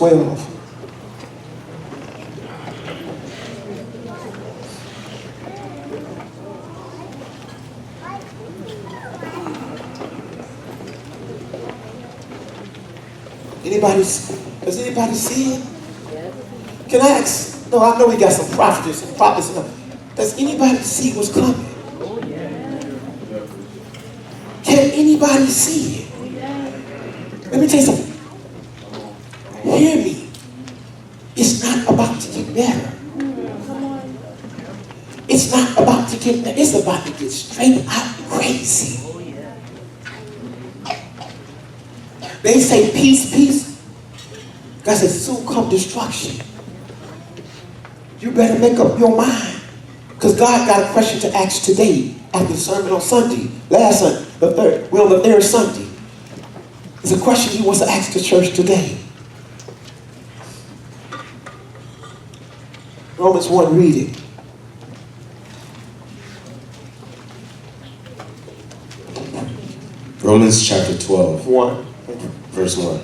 12. Does anybody see it? Can I ask? No, I know we got some prophets. Does anybody see what's coming? Can anybody see it? Let me tell you something. Hear me. It's not about to get better. It's not about to get better. It's about to get straight out crazy. They say peace, peace. God says soon come destruction. You better make up your mind. Because God got a question to ask today after the sermon on Sunday. Last Sunday, the third Sunday. It's a question he wants to ask the church today. Romans 1, read it. Romans chapter 12. 1. Verse 1.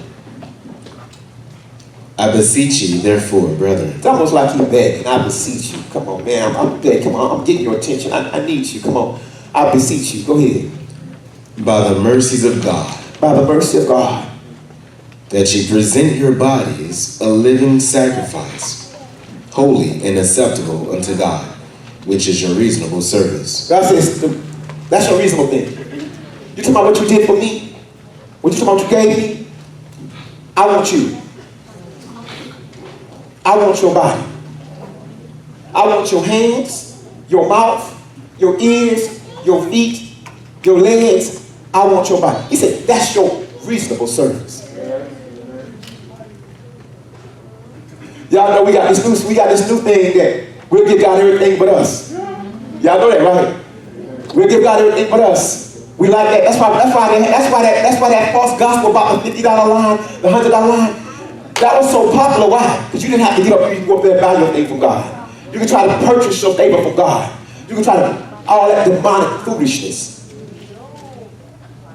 I beseech you, therefore, brethren. It's almost like he begging. I beseech you. Come on, man. I'm begging. Come on. I'm getting your attention. I need you. Come on. I beseech you. Go ahead. By the mercies of God. By the mercy of God. That ye present your bodies a living sacrifice, holy and acceptable unto God, which is your reasonable service. God says, that's your reasonable thing. You talking about what you did for me? What you talking about you gave me? I want you. I want your body. I want your hands, your mouth, your ears, your feet, your legs. I want your body. He said, that's your reasonable service. Y'all know we got this new thing that we'll give God everything but us. Y'all know that, right? We'll give God everything but us. We like that. That's why that false gospel about the $50 line, the $100 line, that was so popular. Why? Because you didn't have to get up. You can go up there and buy your thing from God. You can try to purchase your favor from God. You can try to all that demonic foolishness.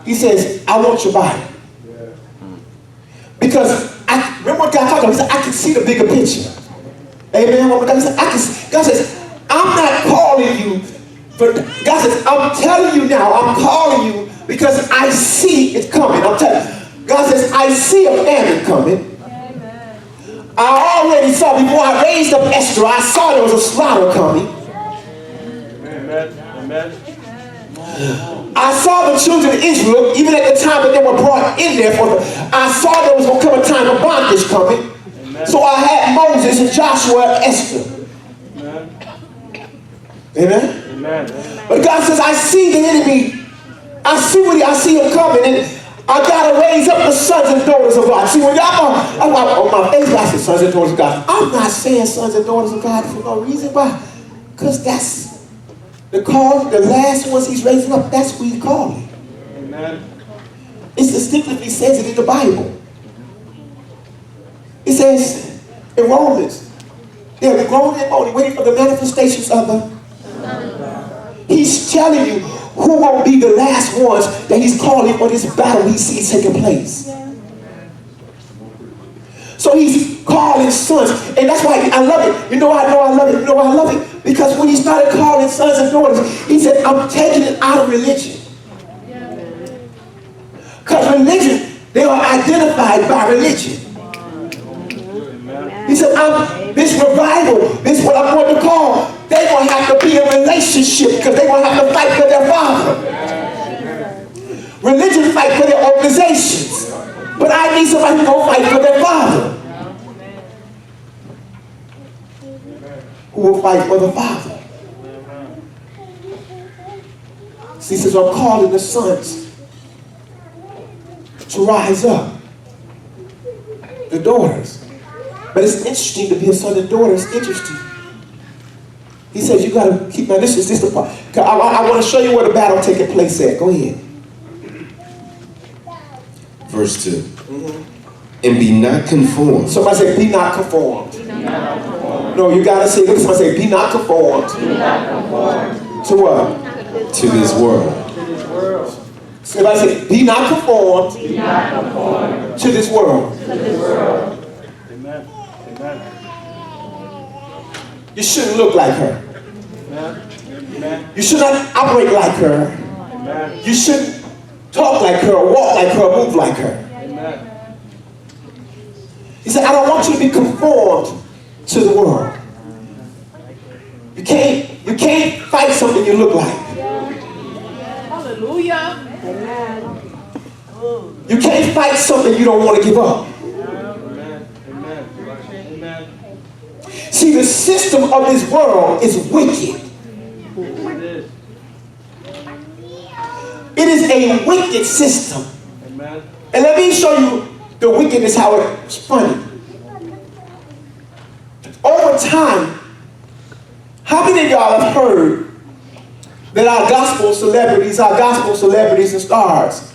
He says, I want your body. Because remember what God talked about? He said, I can see the bigger picture. Amen. God says, I'm not calling you. God says, I'm telling you now, I'm calling you because I see it coming. I'm telling you. God says, I see a famine coming. Amen. I already saw, before I raised up Esther, I saw there was a slaughter coming. Amen. Amen. I saw the children of Israel, even at the time that they were brought in there, I saw there was going to come a time of bondage coming. Amen. So I had Moses and Joshua and Esther. Amen. Amen. Amen. But God says, I see the enemy. I see him coming, and I gotta raise up the sons and daughters of God. See, when y'all on my Facebook, I said sons and daughters of God. I'm not saying sons and daughters of God for no reason. Why? Because that's the call. The last ones he's raising up, that's who he's calling. Amen. It distinctly says it in the Bible. It says in Romans, they're groaning and moaning, waiting for the manifestations of the. He's telling you who won't be the last ones that he's calling for this battle he sees taking place. So he's calling sons. And that's why I love it. You know I love it. You know why I love it? Because when he started calling sons and daughters, he said, I'm taking it out of religion. Because religion, they are identified by religion. He said, this revival, this is what I'm going to call, they're going to have to be in a relationship because they're going to have to fight for their father. Religion fight for their organizations. But I need somebody who's going to fight for their father. Who will fight for the father. See, he says, I'm calling the sons to rise up. The daughters. But it's interesting to be a son and daughter. It's interesting. He says, you got to keep, now this is the part. I want to show you where the battle taking place at. Go ahead. Verse 2. Mm-hmm. And be not conformed. Somebody say, be not conformed. Be not conformed. No, you got to say, look at somebody say, be not conformed. Be not conformed. To what? To this world. To this world. Somebody say, be not conformed. Be not conformed. To this world. To this world. You shouldn't look like her. You should not operate like her. You shouldn't talk like her, walk like her, move like her. He said, I don't want you to be conformed to the world. You can't fight something you look like. Hallelujah. You can't fight something you don't want to give up. See, the system of this world is wicked. It is a wicked system. And let me show you the wickedness, how it's funny. Over time, how many of y'all have heard that our gospel celebrities and stars,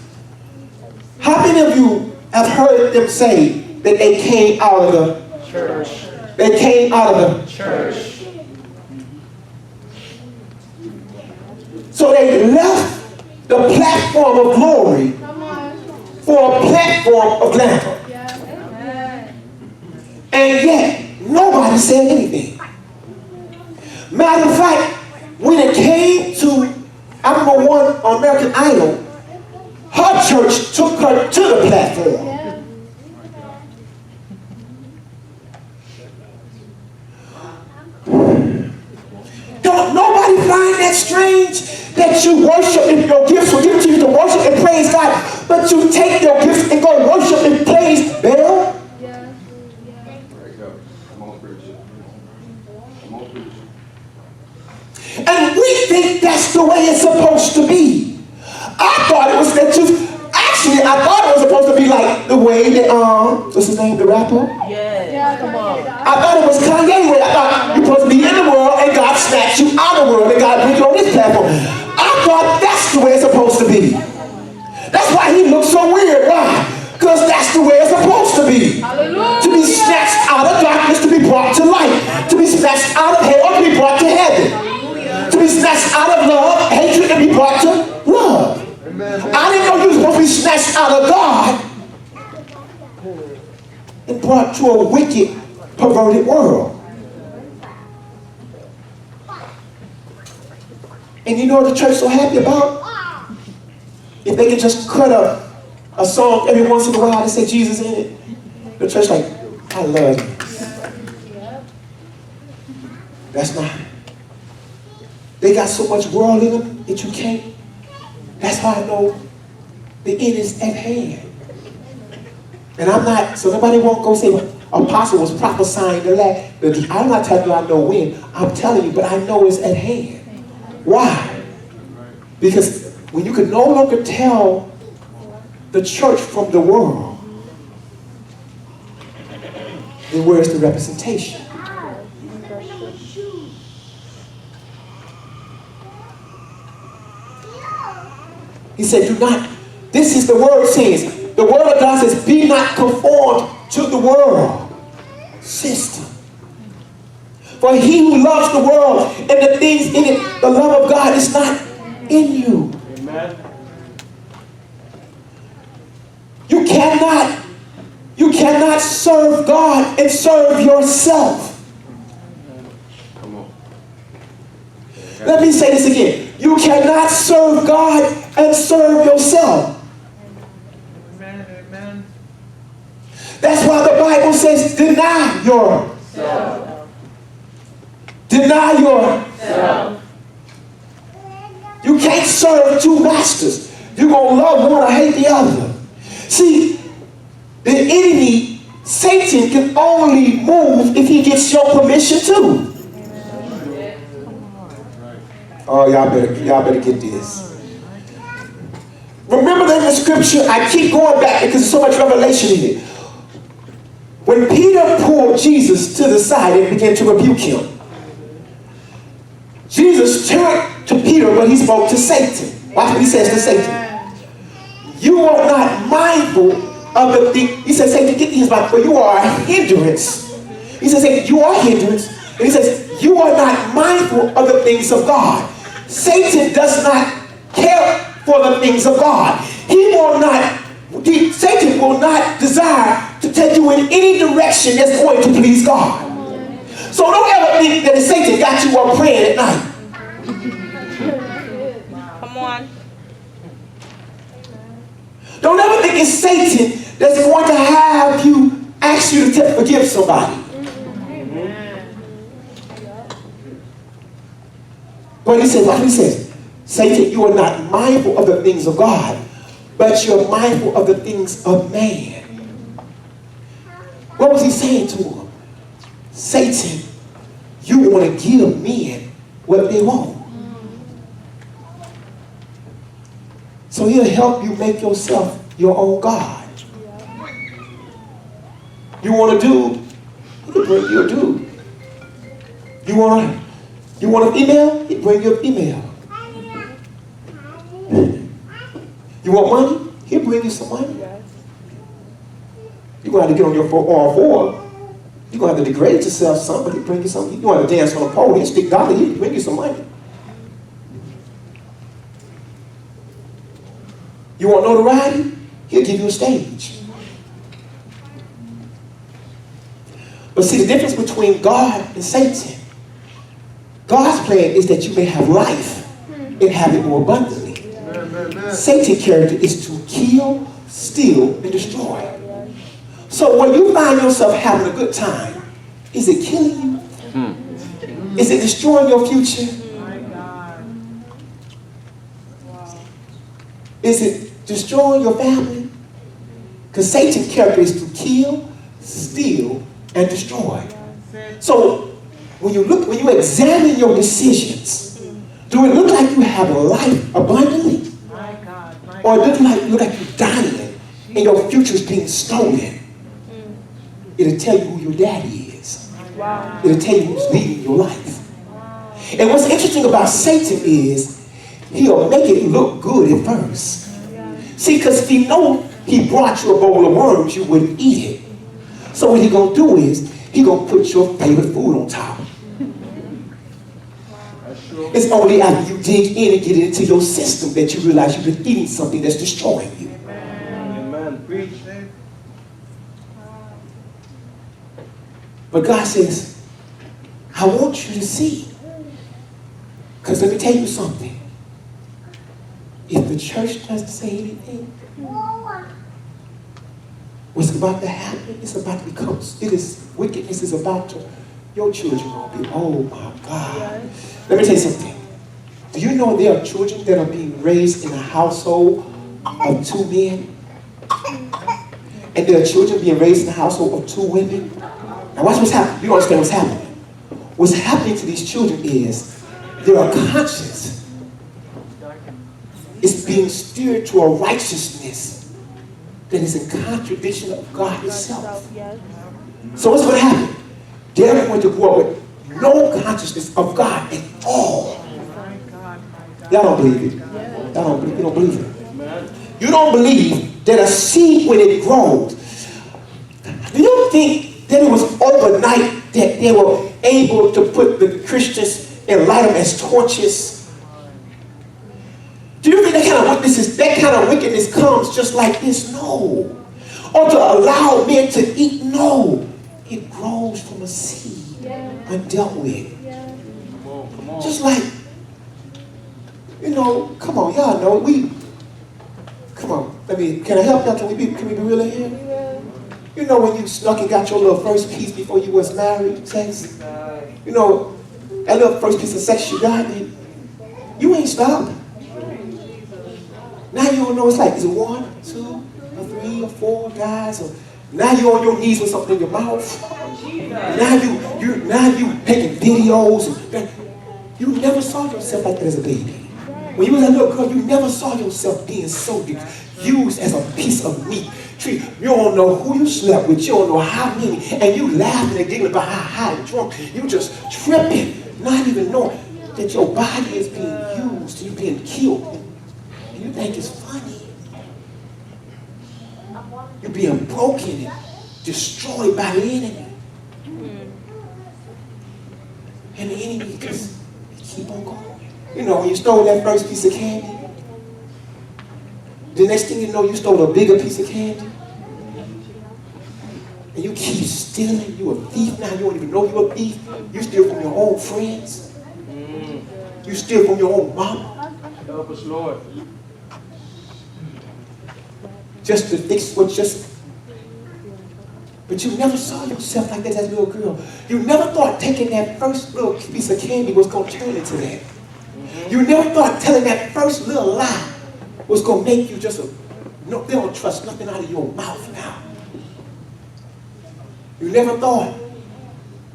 how many of you have heard them say that they came out of the church? They came out of the church. So they left the platform of glory for a platform of glamour. And yet, nobody said anything. Matter of fact, when it came to number one on American Idol, her church took her to the platform. Don't nobody find that strange that you worship and your gifts were given to you to worship and praise God, but you take your gifts and go worship and praise Baal? And we think that's the way it's supposed to be. I thought it was that I thought it was supposed to be like the way that, what's his name, the rapper? Yeah, come on. I thought it was Kanye way. I thought you're supposed to be in the world and God snatched you out of the world and God put you on this platform. I thought that's the way it's supposed to be. That's why he looks so weird. Why? Because that's the way it's supposed to be. Hallelujah. To be snatched out of darkness, to be brought to light. To be snatched out of hell, to be brought to heaven. To be snatched out of love, hatred, and be brought to love. I didn't know you were supposed to be snatched out of God and brought to a wicked, perverted world. And you know what the church is so happy about? If they can just cut a song every once in a while and say Jesus in it, the church like, I love you. That's not. They got so much world in them that you can't. That's why I know the end is at hand. And I'm not, so nobody won't go say, well, Apostle was prophesying the last. I'm not telling you I know when. I'm telling you, but I know it's at hand. Why? Because when you can no longer tell the church from the world, then where's the representation? He said, do not, this is the word says, the word of God says, be not conformed to the world system. For he who loves the world and the things in it, the love of God is not in you. Amen. You cannot serve God and serve yourself. Come on. Let me say this again. You cannot serve God and serve yourself. Amen. That's why the Bible says, deny yourself. Deny yourself. You can't serve two masters. You're going to love one or hate the other. See, the enemy, Satan, can only move if he gets your permission too. Oh, y'all better get this. Remember that in the scripture, I keep going back because there's so much revelation in it. When Peter pulled Jesus to the side and began to rebuke him, Jesus turned to Peter, but he spoke to Satan. Watch what he says to Satan. You are not mindful of the thing. He says, Satan, get these back, for you are a hindrance. He says, Satan, you are a hindrance. And he says, you are not mindful of the things of God. Satan does not care for the things of God. He will not Satan will not desire to take you in any direction that's going to please God. So don't ever think that Satan got you up praying at night. Come on. Don't ever think it's Satan that's going to have you ask you to forgive somebody. But he says, what he says, Satan, you are not mindful of the things of God, but you're mindful of the things of man. What was he saying to him? Satan, you want to give men what they want. So he'll help you make yourself your own God. You want a dude, he'll bring you a dude. You want a female, he'll bring you a female. You want money, he'll bring you some money. You're going to have to get on your all four. You're going to have to degrade yourself some, but he'll bring you something. You're going to dance on a pole, he'll stick dollar, he'll bring you some money. You want notoriety? He'll give you a stage. But see, the difference between God and Satan, God's plan is that you may have life and have it more abundantly. Satan's character is to kill, steal, and destroy. So when you find yourself having a good time, is it killing you? Is it destroying your future? Is it destroying your family? Because Satan's character is to kill, steal, and destroy. So when you examine your decisions, do it look like you have a life abundantly? Or does it look like you're dying and your future is being stolen? It'll tell you who your daddy is. It'll tell you who's leading your life. And what's interesting about Satan is he'll make it look good at first. See, because if he know he brought you a bowl of worms, you wouldn't eat it. So what he gonna do is he gonna put your favorite food on top. It's only after you dig in and get it into your system that you realize you've been eating something that's destroying you. Amen. Preach. But God says, I want you to see. Because let me tell you something. If the church doesn't say anything, what's about to happen, it's about to become, wickedness is about to, your children will be, oh my God. Let me tell you something. Do you know there are children that are being raised in a household of two men? And there are children being raised in a household of two women? Now watch what's happening. You understand what's happening. What's happening to these children is their conscience is being steered to a righteousness that is in contradiction of God Himself. So what's going to happen? They're going to grow up with no consciousness of God at all. Y'all don't believe it. Y'all don't believe, you don't believe it. You don't believe that a seed, when it grows, do you think that it was overnight that they were able to put the Christians and light them as torches? Do you think that kind of wickedness comes just like this? No. Or to allow men to eat? No. It grows from a seed undealt with. Just like, come on, y'all know, come on, can I help y'all? Can we be real in here? You know when you snuck and got your little first piece before you was married, sex? You know, that little first piece of sex you got, you ain't stopped. Now you don't know, it's like, is it 1, 2, or 3, or 4 guys? Or now you're on your knees with something in your mouth. Now you taking videos. You never saw yourself like that as a baby. When you was a little girl, you never saw yourself being so used as a piece of meat. You don't know who you slept with. You don't know how many. And you laughing and giggling about how high and drunk. You just tripping, not even knowing that your body is being used. You're being killed. And you think it's funny. You're being broken and destroyed by the enemy. And the enemy just keep on going. You know, when you stole that first piece of candy, The next thing you know, you stole a bigger piece of candy. And you keep stealing. You a thief now. You don't even know you're a thief. You steal from your own friends. You steal from your own mama. Help us, Lord. Just to fix what just... But you never saw yourself like that as a little girl. You never thought taking that first little piece of candy was going to turn into that. You never thought telling that first little lie was going to make you just a... No, they don't trust nothing out of your mouth now. You never thought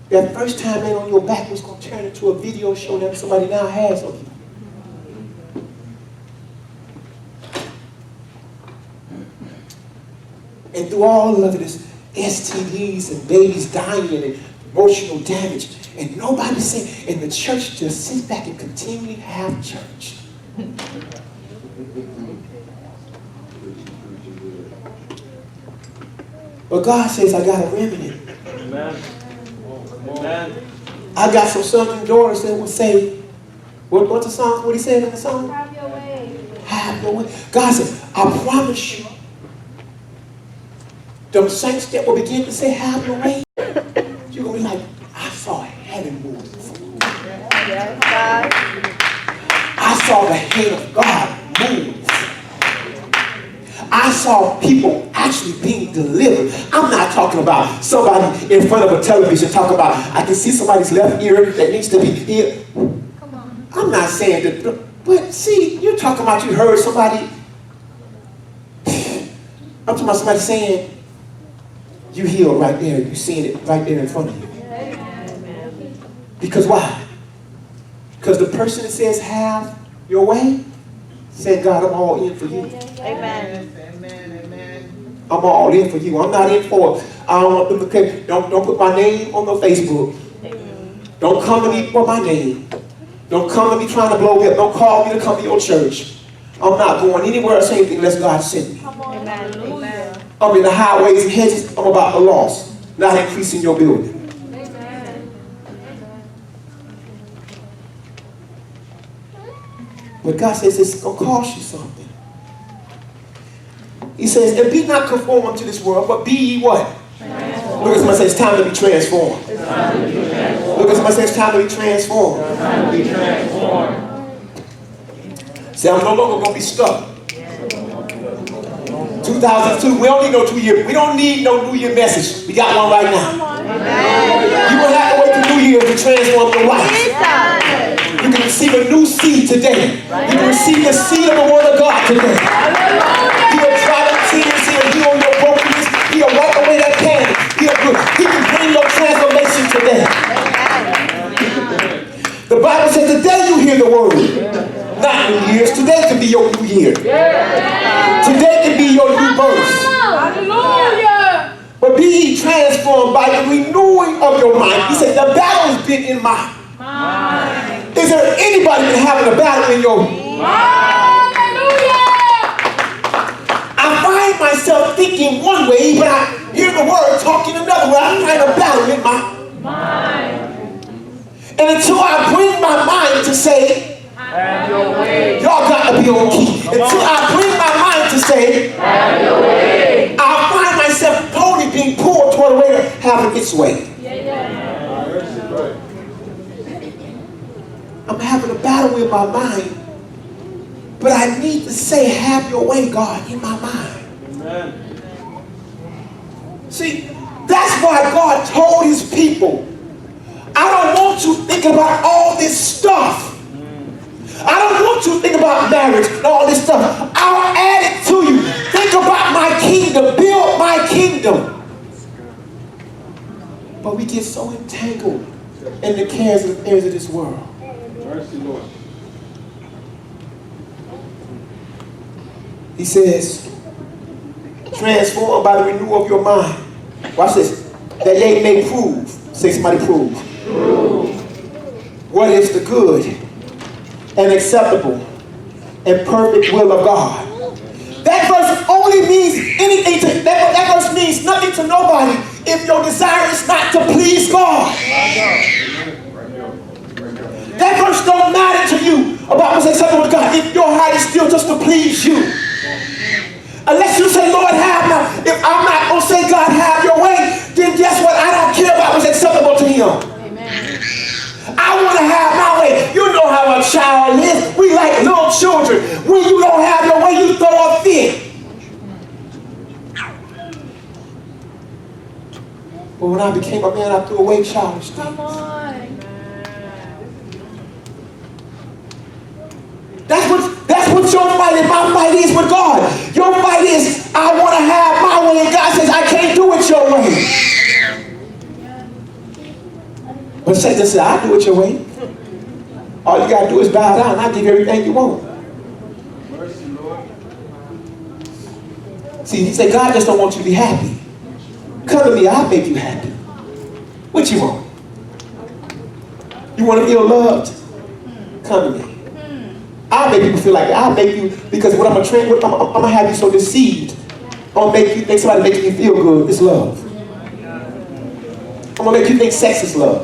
that first time laying on your back was going to turn into a video show that somebody now has of you. And through all of this, STDs and babies dying and emotional damage, and nobody saying, and the church just sits back and continually have church. But God says, I got a remnant. Amen. Amen. I got some sons and daughters that will say, what's the song? What he said in the song? Have your way. Have your way. God said, I promise you, them saints that will begin to say, have your way, you're going to be like, I saw heaven move. Yes, God. I saw the hand of God move. I saw people actually being delivered. I'm not talking about somebody in front of a television talking about, I can see somebody's left ear that needs to be healed. I'm not saying that, but see, you're talking about you heard somebody. I'm talking about somebody saying, you healed right there. You seen it right there in front of you. Because why? Because the person that says have your way said, God, I'm all in for you. Amen. I'm all in for you. I'm not in for it. I don't want them to say, don't put my name on no Facebook. Don't come to me for my name. Don't come to me trying to blow me up. Don't call me to come to your church. I'm not going anywhere else anything unless God sent me. Amen. Amen. I'm in the highways and hedges. I'm about the lost, not increasing your building. Amen. But God says it's going to cost you something. He says, and be not conformed to this world, but be ye what? Transformed. Look at somebody say, it's time to be transformed. Look at somebody say, it's time to be transformed. Say, I'm no longer going to be stuck. 2002, we don't need no 2 year. We don't need no New Year message. We got one right now. You don't have to wait till New Year to transform your life. You can receive a new seed today. You can receive the seed of the Word of God today. He will dry the tears. He'll heal your brokenness. He'll wipe away that pain. He can bring your transformation today. The Bible says the day you hear the Word, not New Year's, today can be your new year. Today can be your new birth. Hallelujah. But be ye transformed by the renewing of your mind. He said the battle has been in my mind. Is there anybody been having a battle in your Hallelujah. I find myself thinking one way, but I hear the Word talking another way. I find a battle in my mind. And until I bring my mind to say, have your way. Y'all got to be on key. Until I bring my mind to say, have your way, I find myself totally being pulled toward a way to have it its way. I'm having a battle with my mind, but I need to say, have your way, God, in my mind. Amen. See, that's why God told his people, I don't want you thinking about all this stuff. I don't want you to think about marriage and all this stuff. I'll add it to you. Think about my kingdom. Build my kingdom. But we get so entangled in the cares and affairs of this world. Mercy, Lord. He says, transformed by the renewal of your mind. Watch this. That ye may prove. Say somebody prove. What is the good and acceptable and perfect will of God. That verse only means anything to, that verse means nothing to nobody if your desire is not to please God. That verse don't matter to you about what's acceptable to God if your heart is still just to please you. Unless you say, Lord, have my, if I'm not going to say, God, have your way, then guess what? I don't care about what's acceptable to him. I want to have my way. You know how a child is. We like little children. When you don't have your way, you throw a fit. But when I became a man, I threw away childish things. Come on. That's what your fight and my fight is with God. Your fight is, I want to have my way, and God says, I can't do it your way. But Satan said, I'll do it your way. All you got to do is bow down, and I'll give you everything you want. Mercy, Lord. See, he said, God just don't want you to be happy. Come to me, I'll make you happy. What you want? You want to feel loved? Come to me. I'll make people feel like that. I'll make you, because what I'm going to have you so deceived. I'm going to make you think somebody making you feel good is love. I'm going to make you think sex is love.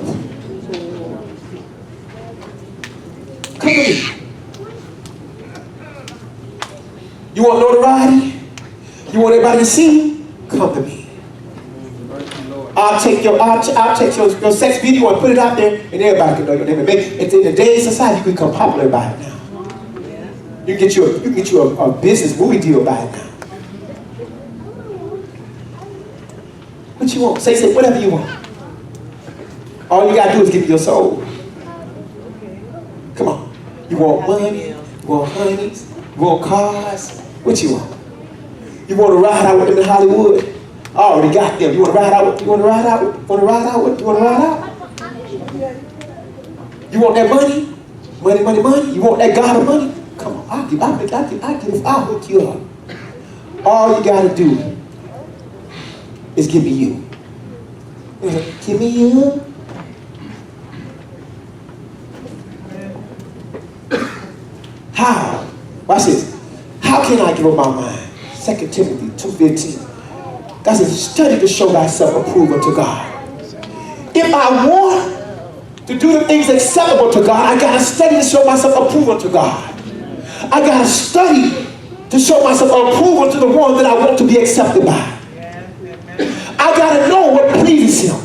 Come to me. You want notoriety? You want everybody to see you? Come to me. I'll take your sex video and put it out there, and everybody can know your name. And in today's society, you can become popular by it now. You can get you a business movie deal by it now. What you want? Say whatever you want. All you gotta do is give me your soul. Come on. You want money? You want honeys? You want cars? What you want? You want to ride out with them in Hollywood? I already got them. You want to ride out with? You want to ride out with? You want to ride out with? You want to ride out? You want that money? Money? You want that God of money? Come on, I'll hook you up. All you gotta do is give me you. Give me you. How? Watch this. How can I give up my mind? 2 Timothy 2:15. God says, study to show thyself approved unto God. If I want to do the things acceptable to God, I gotta study to show myself approved unto God. I got to study to show myself approval to the one that I want to be accepted by. I got to know what pleases him.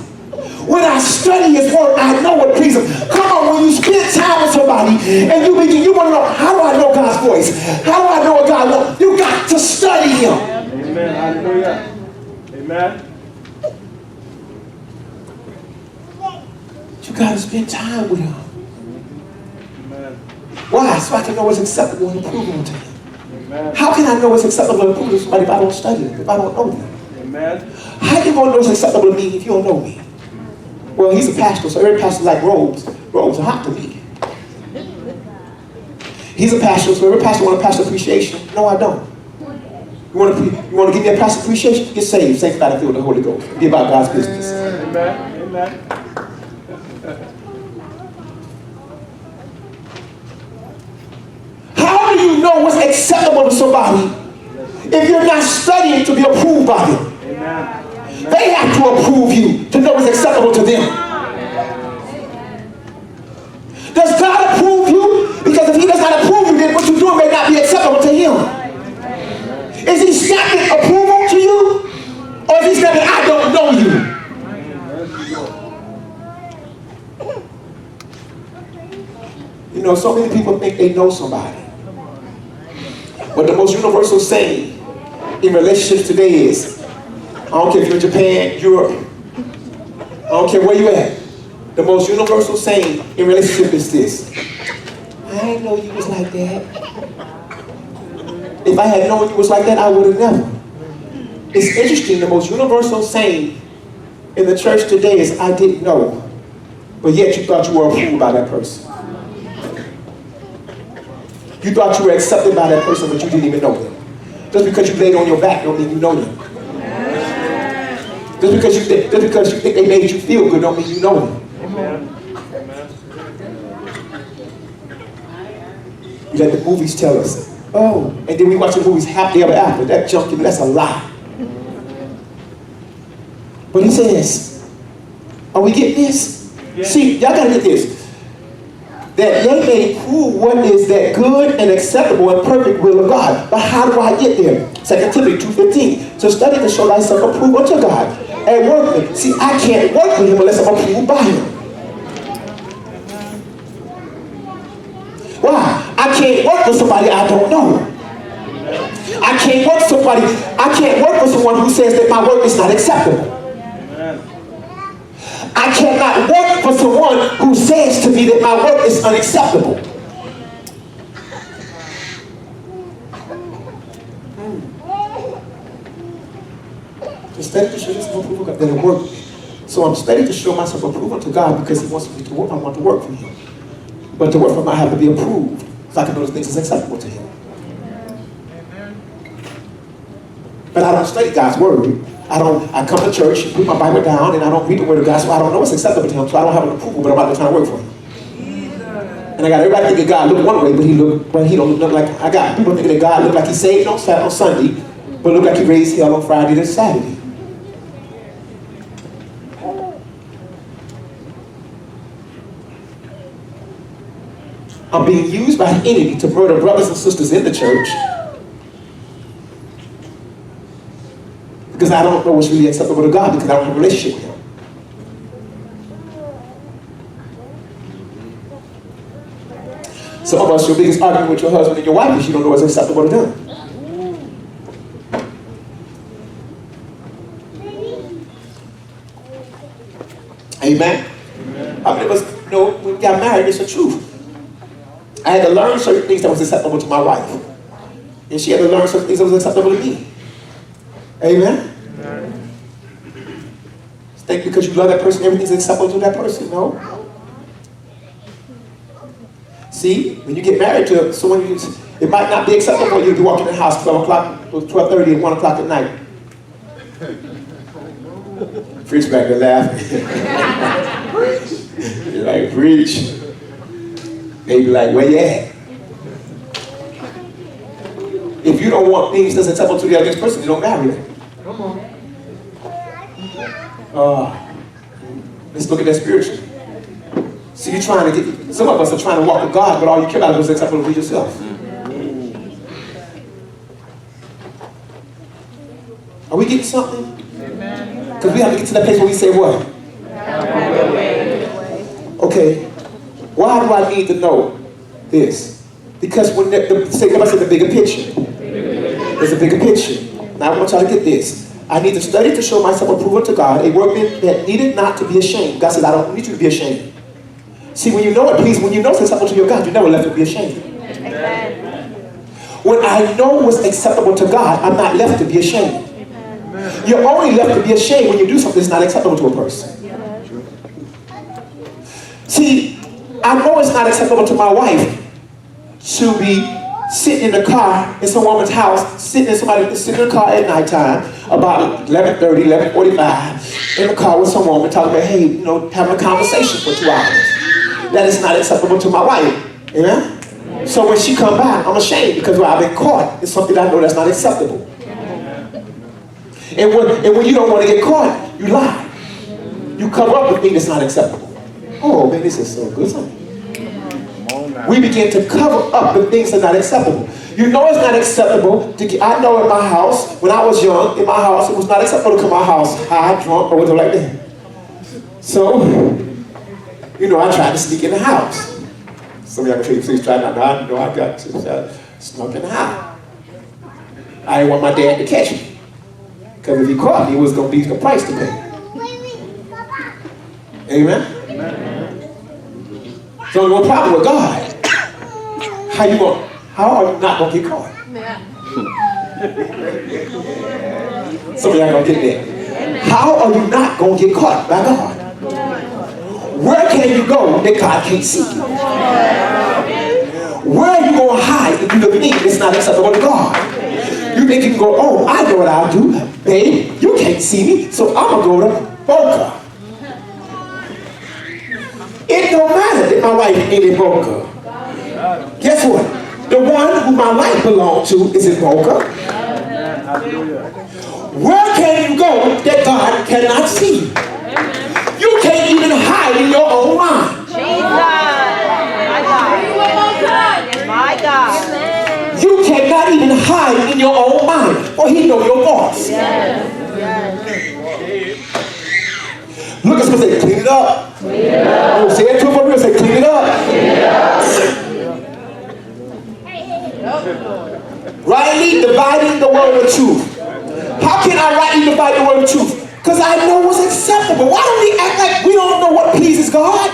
When I study his word, I know what pleases him. Come on, when you spend time with somebody and you want to know, how do I know God's voice? How do I know what God wants? You got to study him. Amen. Hallelujah. Amen. You got to spend time with him. Amen. Why? So I can know what's acceptable and approvable to him. Amen. How can I know what's acceptable and approvable to somebody if I don't study him, if I don't know him? Amen. How you going to know what's acceptable to me if you don't know me? Well, he's a pastor, so every pastor like robes. Robes are hot to me. He's a pastor, so every pastor wants a pastor appreciation. No, I don't. You want to give me a pastor appreciation? Get saved, sanctified, and filled with the Holy Ghost. Be about God's business. Amen. Amen. How do you know what's acceptable to somebody if you're not studying to be approved by them? Amen. They have to approve you to know what's acceptable to them. Does God approve you? Because if he does not approve you, then what you're doing may not be acceptable to him. Is he snapping approval to you? Or is he snapping, I don't know you? You know, so many people think they know somebody. But the most universal saying in relationships today is, I don't care if you're in Japan, Europe, I don't care where you're at. The most universal saying in relationship is this: I didn't know you was like that. If I had known you was like that, I would have never. It's interesting, the most universal saying in the church today is, I didn't know. But yet you thought you were approved by that person. You thought you were accepted by that person, but you didn't even know them. Just because you laid on your back don't mean you know them. Just because you think they made you feel good don't mean you know them. Amen. You let the movies tell us. Oh, and then we watch the movies happily ever after. That junkie, that's a lie. But he says, are we getting this? Yes. See, y'all gotta get this. that they may prove what is that good and acceptable and perfect will of God. But how do I get there? 2 Timothy 2:15. To study to show thyself approved unto God. And workman. See, I can't work with him unless I'm approved by him. Why? I can't work with somebody I don't know. I can't work with someone who says that my work is not acceptable. I cannot work for someone who says to me that my work is unacceptable. To study to show yourself approval of God, then it work. So I'm studying to show myself approval to God because He wants me to work. I want to work for Him. But to work for Him, I have to be approved so I can know those things is acceptable to Him. But I don't study God's word. I come to church, put my Bible down, and I don't read the word of God, so I don't know what's acceptable to Him, so I don't have an approval, but I'm out there trying to work for Him. And I got everybody thinking God look one way, but he don't look like I got people thinking that God look like He saved on Sunday, but look like He raised hell on Friday to Saturday. I'm being used by the enemy to murder brothers and sisters in the church because I don't know what's really acceptable to God because I don't have a relationship with Him. Some of us, your biggest argument with your husband and your wife is you don't know what's acceptable to them. Amen? How many of us know when we got married, it's the truth. I had to learn certain things that was acceptable to my wife. And she had to learn certain things that was acceptable to me. Amen? Think because you love that person, everything's acceptable to that person. No. See, when you get married to someone, it might not be acceptable for you to walk in the house 12 o'clock, 12:30 and 1 o'clock at night. Preach back there laughing. You're like, preach. They be like, where you at? If you don't want things that's acceptable to the other person, you don't marry them. Come on. Let's look at that spiritually. See, you're trying to get, some of us are trying to walk with God, but all you care about is acceptable to yourself. Are we getting something? Because we have to get to that place where we say what? Okay. Why do I need to know this? Because when somebody said the bigger picture. There's a bigger picture. Now I want y'all to get this. I need to study to show myself approved to God, a workman that needed not to be ashamed. God says, I don't need you to be ashamed. See, when you know it, please, when you know it's acceptable to your God, you never left to be ashamed. Amen. When I know what's acceptable to God, I'm not left to be ashamed. Amen. You're only left to be ashamed when you do something that's not acceptable to a person. Yeah. See, I know it's not acceptable to my wife to be sitting in the car in some woman's house, sitting in the car at nighttime about 11:30, 11:45 in the car with some woman talking about, hey, having a conversation for 2 hours. That is not acceptable to my wife. Amen? So when she come back, I'm ashamed because I've been caught in something I know that's not acceptable. And when you don't want to get caught, you lie. You cover up the thing that's not acceptable. Oh man, this is so good. We begin to cover up the things that are not acceptable. You know it's not acceptable to get, I know in my house, when I was young, in my house, it was not acceptable to come to my house high, drunk, or whatever like that. So, I tried to sneak in the house. Some of y'all can please try not. I know I got to snuck in the house. I didn't want my dad to catch me. Because if he caught me, it was going to be the price to pay. Amen? So there's no problem with God. How are you not going to get caught? Some of y'all going to get there. How are you not going to get caught by God? Where can you go that God can't see you? Where are you going to hide if you look at me? It's not acceptable to God. You think you can go, oh, I know what I'll do. Babe, you can't see me, so I'm going to go to Boca. It don't matter that my wife ain't in Boca. Guess what? The one who my life belongs to is in Boca. Where can you go that God cannot see you? You can't even hide in your own mind. your own mind, for he knows your thoughts. Look at somebody, say, clean it up. Oh, say it to him for real, say, clean it up. Rightly dividing the word of truth. How can I rightly divide the word of truth? Because I know what's acceptable. Why don't we act like we don't know what pleases God?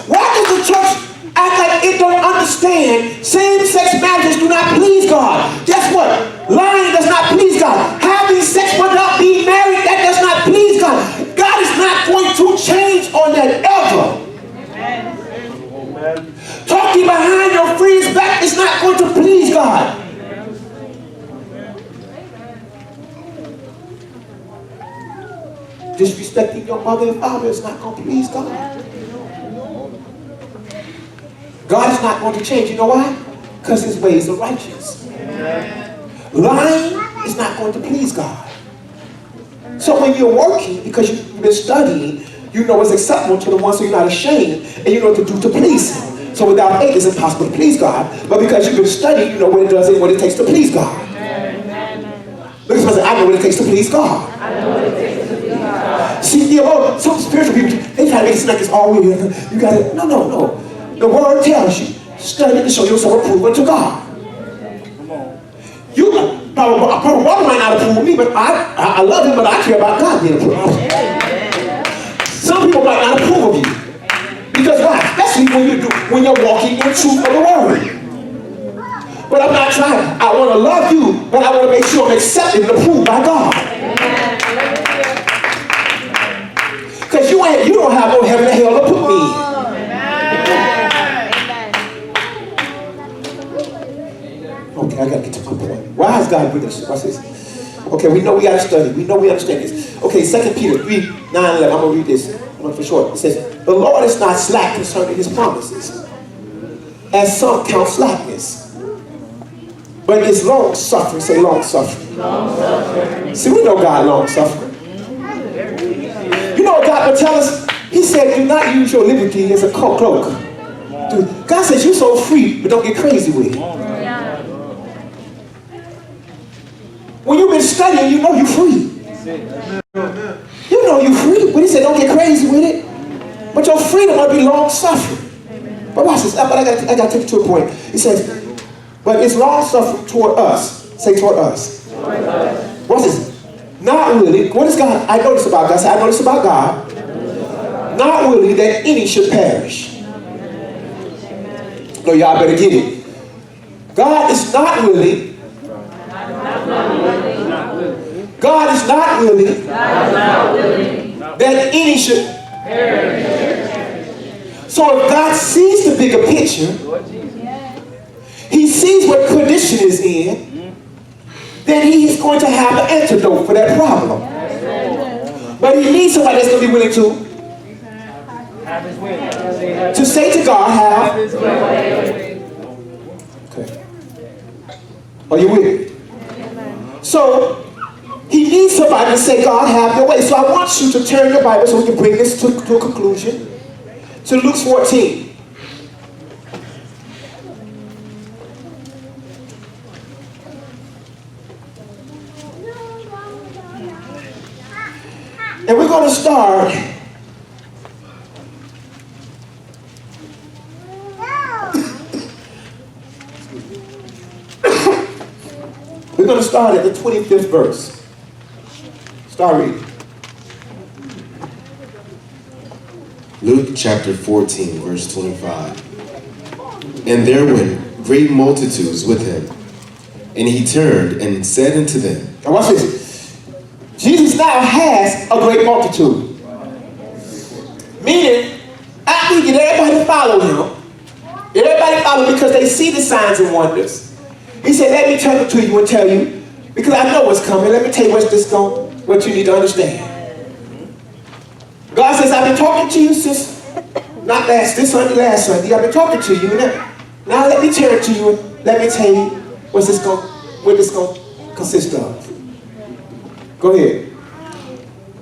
Why does the church act like it don't understand same-sex marriages do not please God? Guess what? Lying does not please God. Having sex without being married, that does not please God. God is not going to change on that ever. Amen. Talking behind your friend's back is not going to please God. Disrespecting your mother and father is not going to please God. God is not going to change. You know why? Because his ways are righteous. Lying is not going to please God. So when you're working, because you've been studying, you know what's acceptable to the one, so you're not ashamed, and you know what to do to please him. So without faith, it's impossible to please God. But because you've been studying, you know what it does and what it takes to please God. Look at somebody, I know what it takes to please God. See, you know, some spiritual people, they try to make it seem like it's all weird. You got to, no. The word tells you, study to show yourself approved to God. You probably might not approve of me, but I love him, but I care about God being approved. Some people might not approve of you. Because why? Especially when you're walking in truth of the word. But I'm not trying. I want to love you, but I want to make sure I'm accepted and approved by God. Because you don't have no heaven or hell to put me in. Okay, I got to get to my point. Why is God with us? Watch this. Okay, we know we got to study. We know we understand this. Okay, 2 Peter 3, 9, 11. I'm going to read this. I'm going for short. It says, the Lord is not slack concerning his promises, as some count slackness, but is long suffering. Say long suffering. Long suffering. See, we know God long suffering. You know what God would tell us? He said, do not use your liberty as a cloak. Dude, God says you're so free, but don't get crazy with it. When you've been studying, you know you're free. You know you're free, but he said don't get crazy with it. But your freedom will be long suffering. But watch this. But I got to take it to a point. He says, but it's long suffering toward us. Say toward us. Watch this. Not willing. What is God? I know this about God. Say I know this about God. Not willing that any should perish. No, y'all better get it. God is not willing. God is not willing that any should perish. So if God sees the bigger picture, he sees what condition is in, then he is going to have an antidote for that problem. But he needs somebody that's going to be willing to say to God, have his way. Okay. Are you with me? So he needs somebody to say, God, have your way. So I want you to turn your Bible so we can bring this to a conclusion. To Luke 14. And we're going to start we're going to start at the 25th verse. Start reading. Luke chapter 14, verse 25. And there went great multitudes with him, and he turned and said unto them. Now watch this. Jesus now has a great multitude. Meaning, after he get everybody to follow him, everybody follow because they see the signs and wonders. He said, let me turn it to you and tell you, because I know what's coming. Let me tell you what you need to understand. God says, I've been talking to you since, not this Sunday, last Sunday. I've been talking to you. Now let me turn to you and let me tell you what this going to consist of. Go ahead.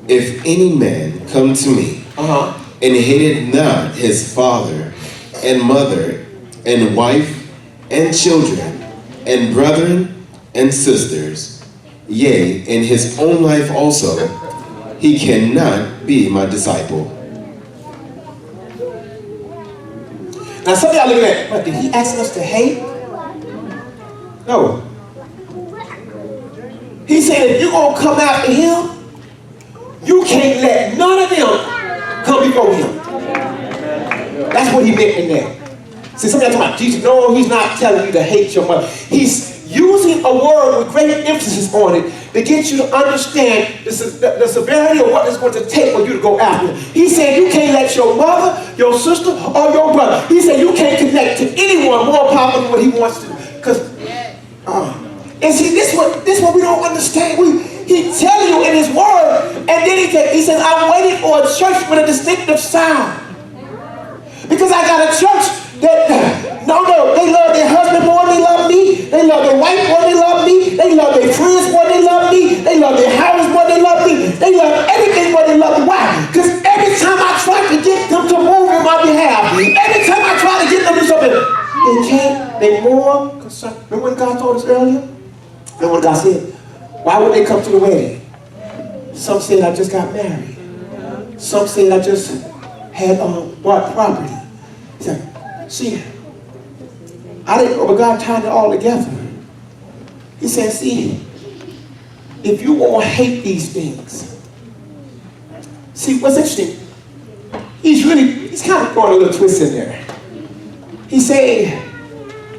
If any man come to me, and hated not his father and mother and wife and children, and brethren, and sisters, yea, in his own life also, he cannot be my disciple. Now some of y'all looking at, what, did he ask us to hate? No. He said, if you're going to come after him, you can't let none of them come before him. That's what he meant in there. See, some of y'all talking about Jesus. No, he's not telling you to hate your mother. He's using a word with great emphasis on it to get you to understand the severity of what it's going to take for you to go after him. He said you can't let your mother, your sister, or your brother. He said you can't connect to anyone more powerful than what he wants to do. And see, this what we don't understand. He tells you in his word, and then he says, I'm waiting for a church with a distinctive sound. Because I got a church that, no, they love their husband more than they love me. They love their wife more than they love me. They love their friends more than they love me. They love their house more than they love me. They love everything more than they love me. Why? Because every time I try to get them to move on my behalf, every time I try to get them to do something, they can't. They're more concerned. Remember when God told us earlier? Remember when God said, why would they come to the wedding? Some said I just got married. Some said I just had bought property. He said, see, I didn't know, but God tied it all together. He said, see, if you won't hate these things, see, what's interesting, he's kind of throwing a little twist in there. He's saying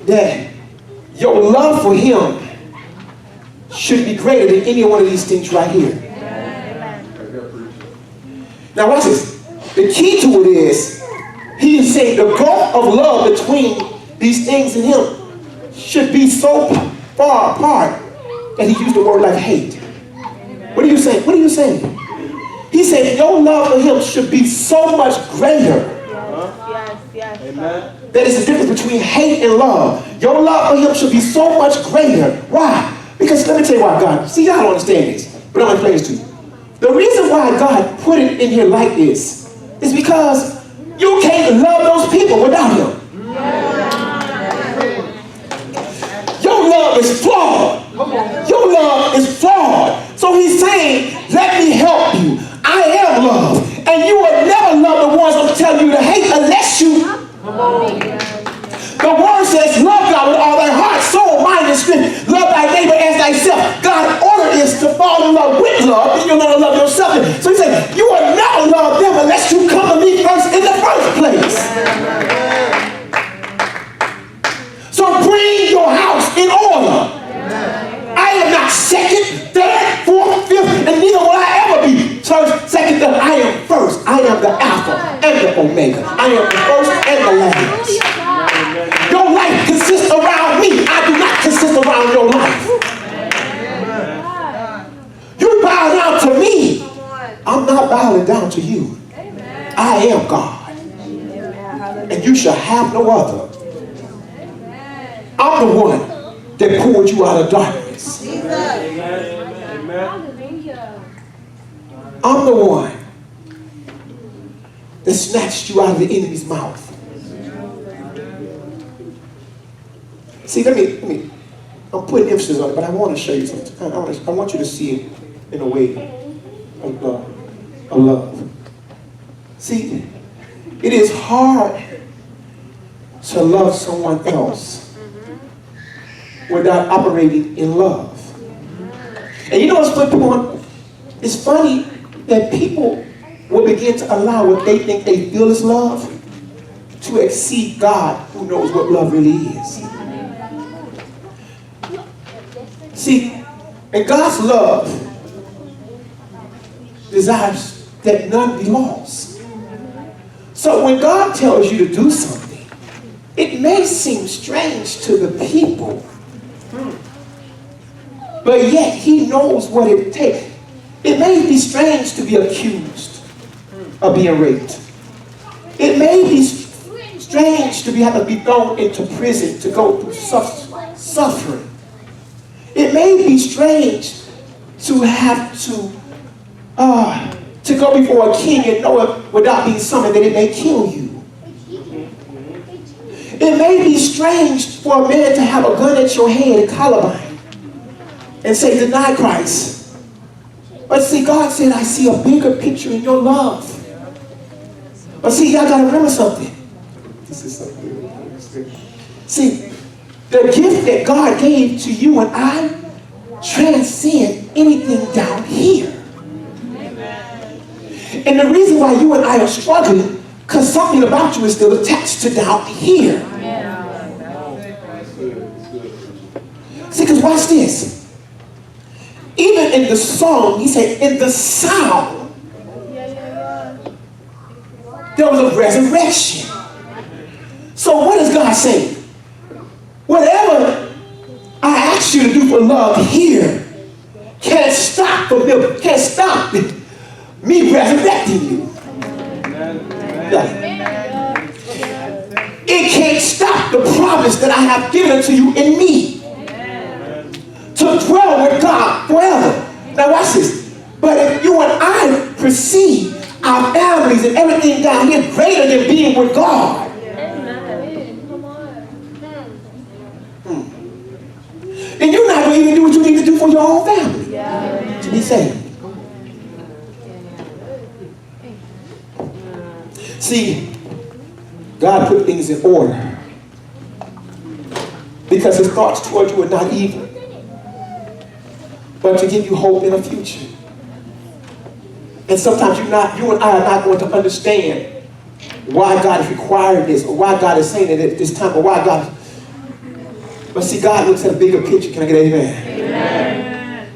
that your love for him should be greater than any one of these things right here. Now watch this. The key to it is, he is saying the gulf of love between these things and him should be so far apart that he used the word like hate. What are you saying? What are you saying? He said your love for him should be so much greater. Amen. That is the difference between hate and love. Your love for him should be so much greater. Why? Because let me tell you why God, see, y'all don't understand this, but I'm going to explain this to you. The reason why God put it in here like this is because you can't love those people without him. Your love is flawed. Your love is flawed. So he's saying, let me help you. I am love. And you will never love the ones I'm telling you to hate unless you. The word says, love God with all thy heart, soul, mind, and strength. Love thy neighbor as thyself. God's order is to fall in love with love, and you'll never love yourself. So he said, you will never love them unless you come to me first in the first place. So bring your house in order. I am not second, third, fourth, fifth, and neither will I ever be. Church, second, third, I am first. I am the Alpha and the Omega. I am the first and the last. Your life consists around me. I do not consist around your life. You bow down to me. I'm not bowing down to you. I am God. And you shall have no other. I'm the one that pulled you out of darkness. I'm the one that snatched you out of the enemy's mouth. See, let me, I'm putting emphasis on it, but I want to show you something. I want you to see it in a way of love. See, it is hard to love someone else without operating in love. And you know what's flip on? It's funny that people will begin to allow what they think they feel is love to exceed God, who knows what love really is. See, and God's love desires that none be lost. So when God tells you to do something, it may seem strange to the people, but yet he knows what it takes. It may be strange to be accused of being raped. It may be strange to have to be thrown into prison to go through suffering. It may be strange to have to go before a king and know it without being summoned that it may kill you. It may be strange for a man to have a gun at your head at Columbine and say, deny Christ. But see, God said, I see a bigger picture in your love. But see, y'all got to remember something. This is something. See, the gift that God gave to you and I transcend anything down here. And the reason why you and I are struggling, because something about you is still attached to down here. See, because watch this. Even in the song, he said, in the sound, there was a resurrection. So what is God saying? Whatever I ask you to do for love here can't stop me resurrecting you. It can't stop the promise that I have given to you in me to dwell with God forever. Now watch this. But if you and I perceive our families and everything down here greater than being with God, then you're not going to even do what you need to do for your own family to be saved. See, God put things in order because his thoughts toward you are not evil, but to give you hope in a future. And sometimes you and I are not going to understand why God is requiring this, or why God is saying it at this time, or why God. But see, God looks at a bigger picture. Can I get an amen? Amen.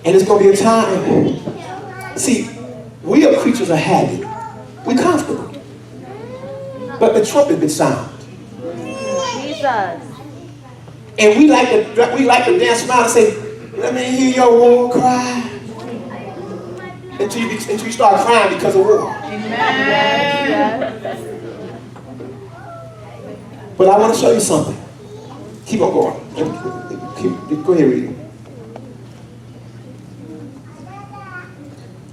And it's going to be a time. See, we are creatures of habit. We're comfortable. But the trumpet been sound. Jesus. And we like to dance around and say, let me hear your war cry. Until you start crying because of war. Amen. But I want to show you something. Keep on going. Go ahead, read it.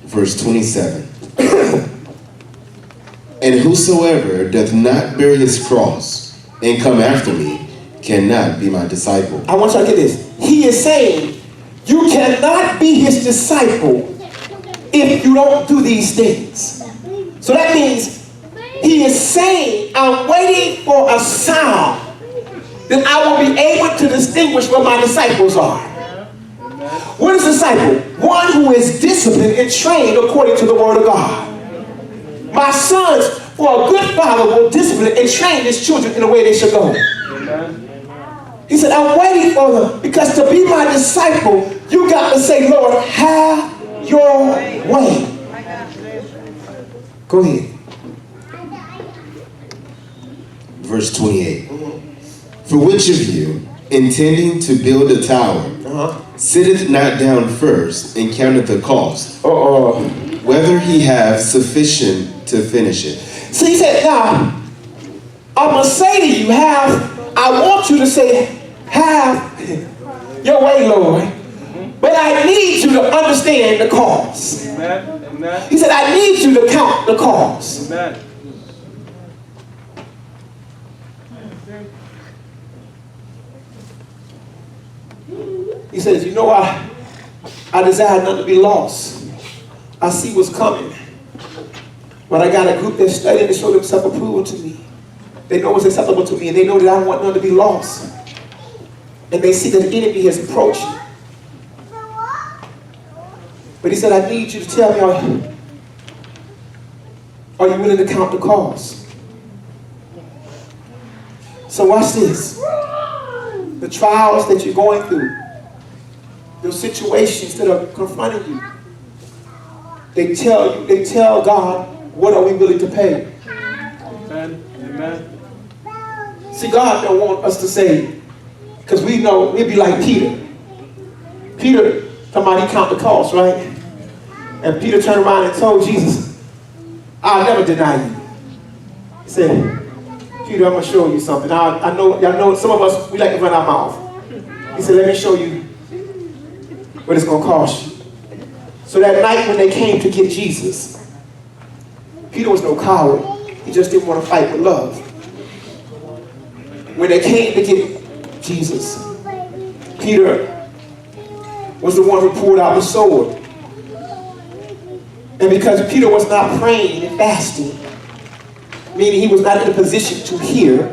Verse 27. And whosoever doth not bear his cross and come after me cannot be my disciple. I want you to get this. He is saying, you cannot be his disciple if you don't do these things. So that means he is saying, I'm waiting for a sound that I will be able to distinguish where my disciples are. What is a disciple? One who is disciplined and trained according to the word of God. My sons, for a good father, will discipline and train his children in the way they should go. He said, I'm waiting for them, because to be my disciple, you got to say, Lord, have your way. Go ahead. Verse 28. For which of you, intending to build a tower, sitteth not down first and counteth the cost, whether he have sufficient to finish it? So he said, now, I'm going to say to you, I want you to say, have your way, Lord. But I need you to understand the cost. Amen. He said, I need you to count the cost. Amen. He says, you know, I desire none to be lost. I see what's coming. But I got a group that's studying to show themselves approval to me. They know what's acceptable to me, and they know that I don't want none to be lost. And they see that the enemy is approaching. But he said, I need you to tell me, are you willing to count the cost? So watch this. The trials that you're going through, those situations that are confronting you, they tell God, what are we willing to pay? Amen. Amen. See, God don't want us to say, because we know we'd be like Peter. Peter, somebody count the cost, right? And Peter turned around and told Jesus, I'll never deny you. He said, Peter, I'm going to show you something. I know, y'all know some of us, we like to run our mouth. He said, let me show you what it's going to cost you. So that night when they came to get Jesus, Peter was no coward. He just didn't want to fight with love. when they came to get Jesus, Peter was the one who pulled out the sword. And because Peter was not praying and fasting, meaning he was not in a position to hear,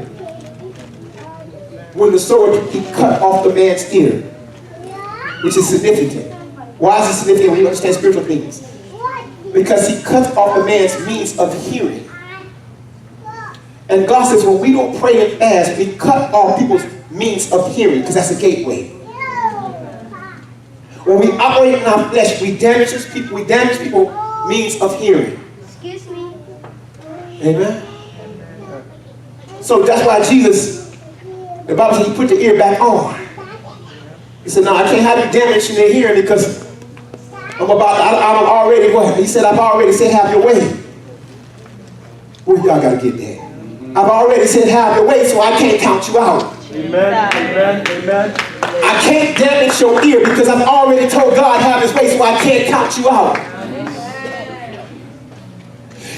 when the sword, he cut off the man's ear, which is significant. Why is it significant when you understand spiritual things? Because he cut off the man's means of hearing. And God says when we don't pray and fast, we cut off people's means of hearing, because that's a gateway. When we operate in our flesh, we damage people's means of hearing. Excuse me. Amen. So that's why Jesus, the Bible says he put the ear back on. He said, no, I can't have you damaging their hearing because I'm already what? He said, I've already said have your way. Well, y'all got to get that. I've already said have your way, so I can't count you out. Amen. Amen. Amen. I can't damage your ear because I've already told God have his way, so I can't count you out.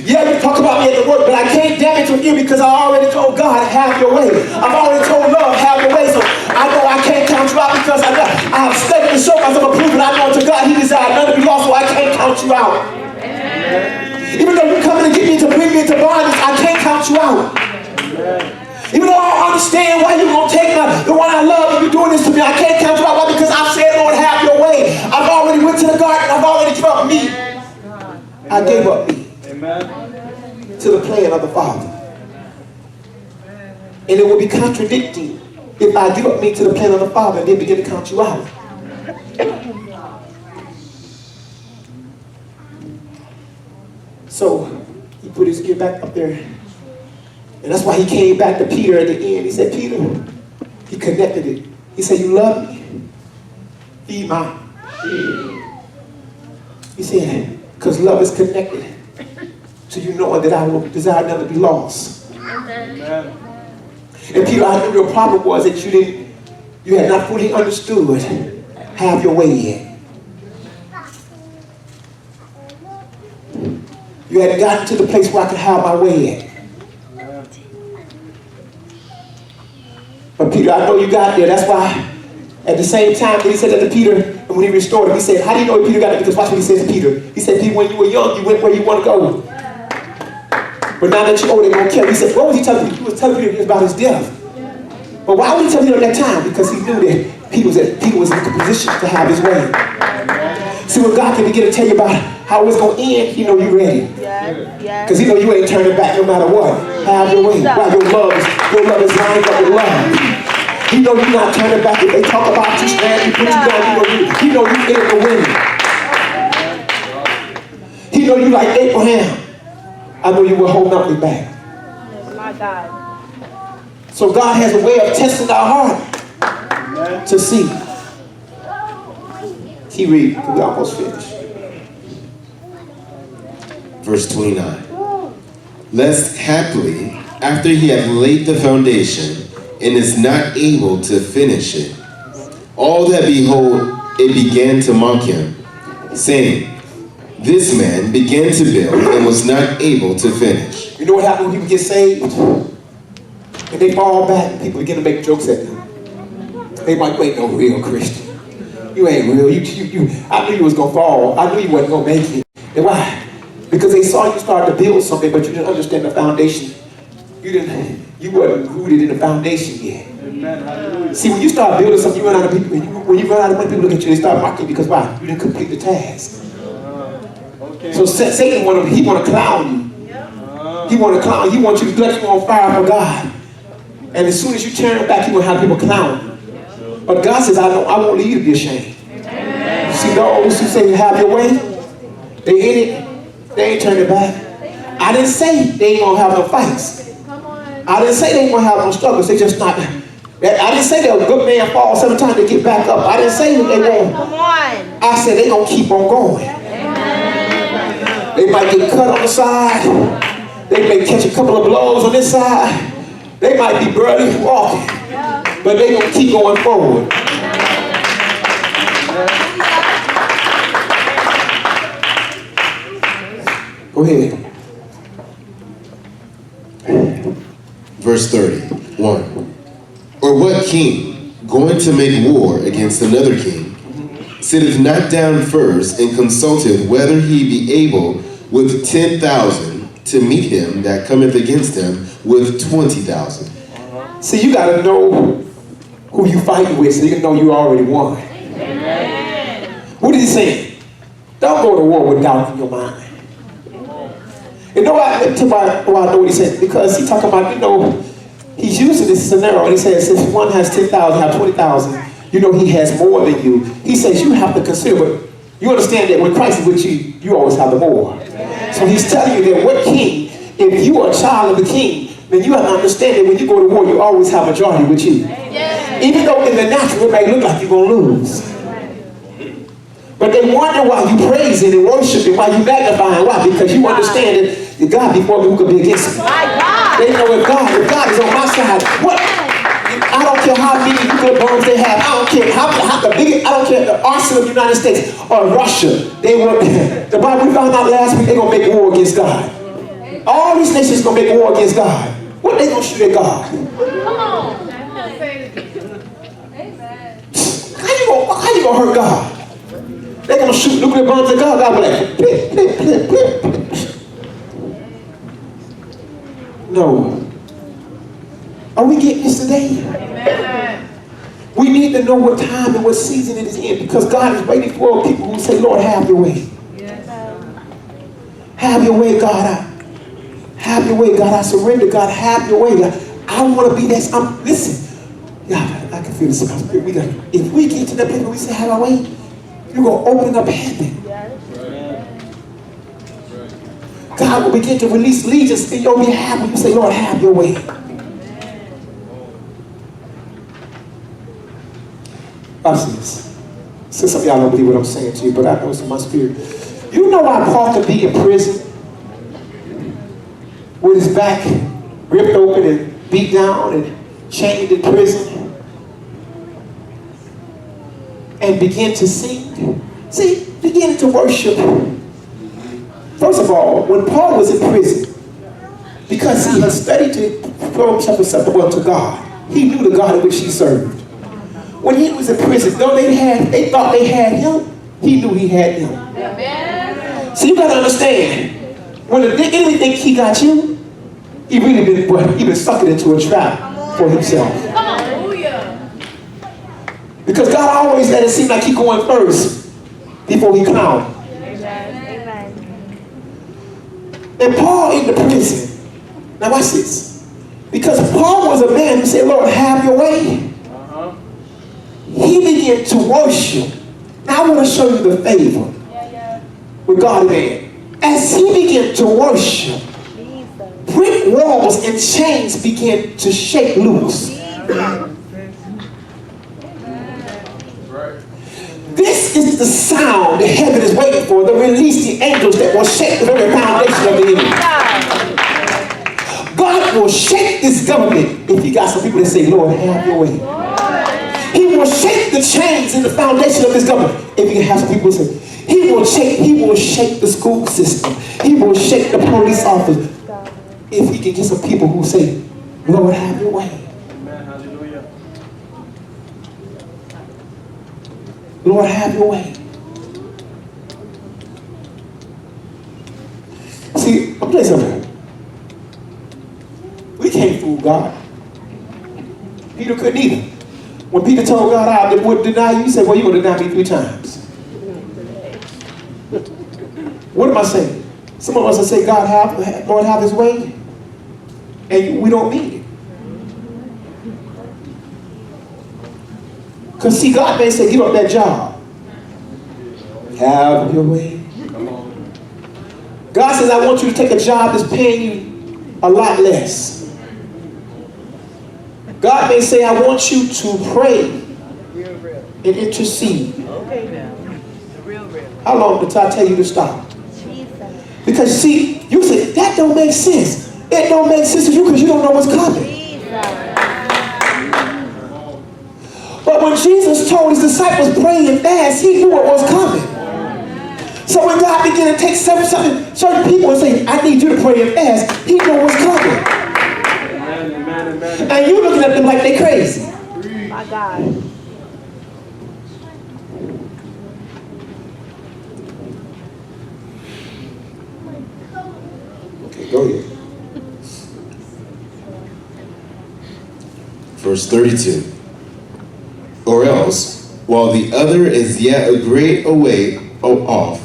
Yeah, you talk about me at the work, but I can't damage your ear because I already told God have your way. I've already told love have your way, so I know I can't count you out because I have studied to show myself approved, and I know to God he desired none to be lost, so I can't count you out. Even though you're coming to get me to bring me into bondage, I can't count you out. Even though I don't understand why you're going to take the one I love and you're doing this to me, I can't count you out. Why? Because I've said, Lord, have your way. I've already went to the garden. I've already dropped me. I gave up me. Amen. To the plan of the Father. And it will be contradicting if I give up me to the plan of the Father and then begin to count you out. So he put his ear back up there. And that's why he came back to Peter at the end. He said, Peter, he connected it. He said, you love me? Feed my sheep. He said, because love is connected to you knowing that I will desire none to be lost. Amen. And Peter, I knew your problem was that you had not fully understood have your way yet. You hadn't gotten to the place where I could have my way yet. But Peter, I know you got there. That's why at the same time that he said that to Peter, and when he restored him, he said, how do you know Peter got there? Because watch what he said to Peter. He said, Peter, when you were young, you went where you want to go. But now that you're older, they're going to kill you. He said, what was he telling Peter? He was telling Peter about his death. But why would he tell Peter at that time? Because he knew that Peter was in a position to have his way. See, when God can begin to tell you about how it's going to end, he know you're ready. Because he know you ain't turning back no matter what. Have your way. Why? Your love is lined up with love. He know you're not turning back. If they talk about you, stand, you put you down, he know you in the win. He know you like Abraham. I know you will hold nothing back. My God. So God has a way of testing our heart to see. He read, we almost finished. Verse 29. Lest haply, after he hath laid the foundation, and is not able to finish it, all that behold, it began to mock him, saying, this man began to build and was not able to finish. You know what happens when people get saved? And they fall back and people begin to make jokes at them. They might, you ain't no real Christian. You ain't real. I knew you was going to fall. I knew you wasn't going to make it. And why? Because they saw you start to build something, but you didn't understand the foundation. You wasn't rooted in the foundation yet. Amen. See, when you start building something, you run out of people. When you run out of money, people look at you, they start mocking you because why? You didn't complete the task. Okay. So Satan he want to clown you. He want to clown you. He wants you to let you on fire for God. And as soon as you turn back, he will have people clown you. But God says, I won't leave you to be ashamed. You see those who say have your way, they in it, they ain't turning back. I didn't say they ain't gonna have no fights. I didn't say they ain't gonna have no struggles. They just not. I didn't say that a good man falls 7 times to get back up. I didn't say that they won't. Come on. I said they gonna keep on going. They might get cut on the side. They may catch a couple of blows on this side. They might be barely walking, but they gonna keep going forward. Go ahead. Verse 31. Or what king, going to make war against another king, sitteth not down first and consulteth whether he be able with 10,000 to meet him that cometh against him with 20,000? See, you got to know who you fighting with so you can know you already won. What is he saying? Don't go to war with doubt in your mind. You know why I know what he's saying? Because he's talking about, he's using this scenario, and he says, if one has 10,000, have 20,000, he has more than you. He says you have to consider, but you understand that when Christ is with you, you always have the more. So he's telling you that what king, if you are a child of the king, then you have to understand that when you go to war, you always have majority with you. Even though in the natural it may look like you're going to lose. But they wonder why you praising and worshiping, why you magnifying. Why? Because you understand that God before me who could be against me. They know if God is on my side, what? I don't care how many nuclear bombs they have. I don't care how the biggest, I don't care the arsenal of the United States or Russia. The Bible we found out last week, they're going to make war against God. All these nations going to make war against God. What they going to shoot at God? How you going to hurt God? They're going to shoot nuclear bombs at God. God will be like, plip, plip, plip, plip. No. Are we getting this today? Amen. We need to know what time and what season it is in, because God is waiting for people who say, Lord, have your way. Yes. Have your way, God. Have your way, God. I surrender, God. Have your way, God. I want to be that. Listen. God, I can feel this in my spirit. If we get to that place where we say, have our way, you're going to open up heaven. God will begin to release legions in your behalf when you say, Lord, have your way. Watch this. So some of y'all don't believe what I'm saying to you, but I know it's in my spirit. You know why Paul could be in prison with his back ripped open and beat down and chained in prison and begin to sing? See, begin to worship. First of all, when Paul was in prison, because he had studied to throw himself acceptable to God, he knew the God in which he served. When he was in prison, though they thought they had him, he knew he had them. Amen. So you got to understand, when the enemy thinks he got you, he really been sucking into a trap for himself. Hallelujah. Because God always let it seem like he's going first before he come. Amen. And Paul in the prison. Now watch this. Because Paul was a man who said, Lord, have your way. He began to worship. Now I want to show you the favor with God man. As he began to worship, brick walls and chains began to shake loose. This is the sound that heaven is waiting for, to release the angels that will shake the very foundation of the enemy. God will shake this government if you got some people that say, Lord, have your way. He will shake the chains in the foundation of this government. If you can have some people say, he will shake the school system. He will shake the police office. If he can get some people who say, Lord, have your way. Amen. Hallelujah. Lord, have your way. See, I'm telling you something. We can't fool God. Peter couldn't either. When Peter told God, I would deny you, he said, well, you're going to deny me 3 times. What am I saying? Some of us will say, Lord, have his way. And we don't mean it. Because see, God may say, give up that job. Have your way. God says, I want you to take a job that's paying you a lot less. God may say, I want you to pray and intercede. How long did I tell you to stop? Because see, you say, that don't make sense. It don't make sense to you because you don't know what's coming. But when Jesus told his disciples pray and fast, he knew what was coming. So when God began to take certain people and say, I need you to pray and fast, he knew what was coming. And And you looking at them like they crazy. My God. Okay, go ahead. Verse 32. Or else, while the other is yet a great way off,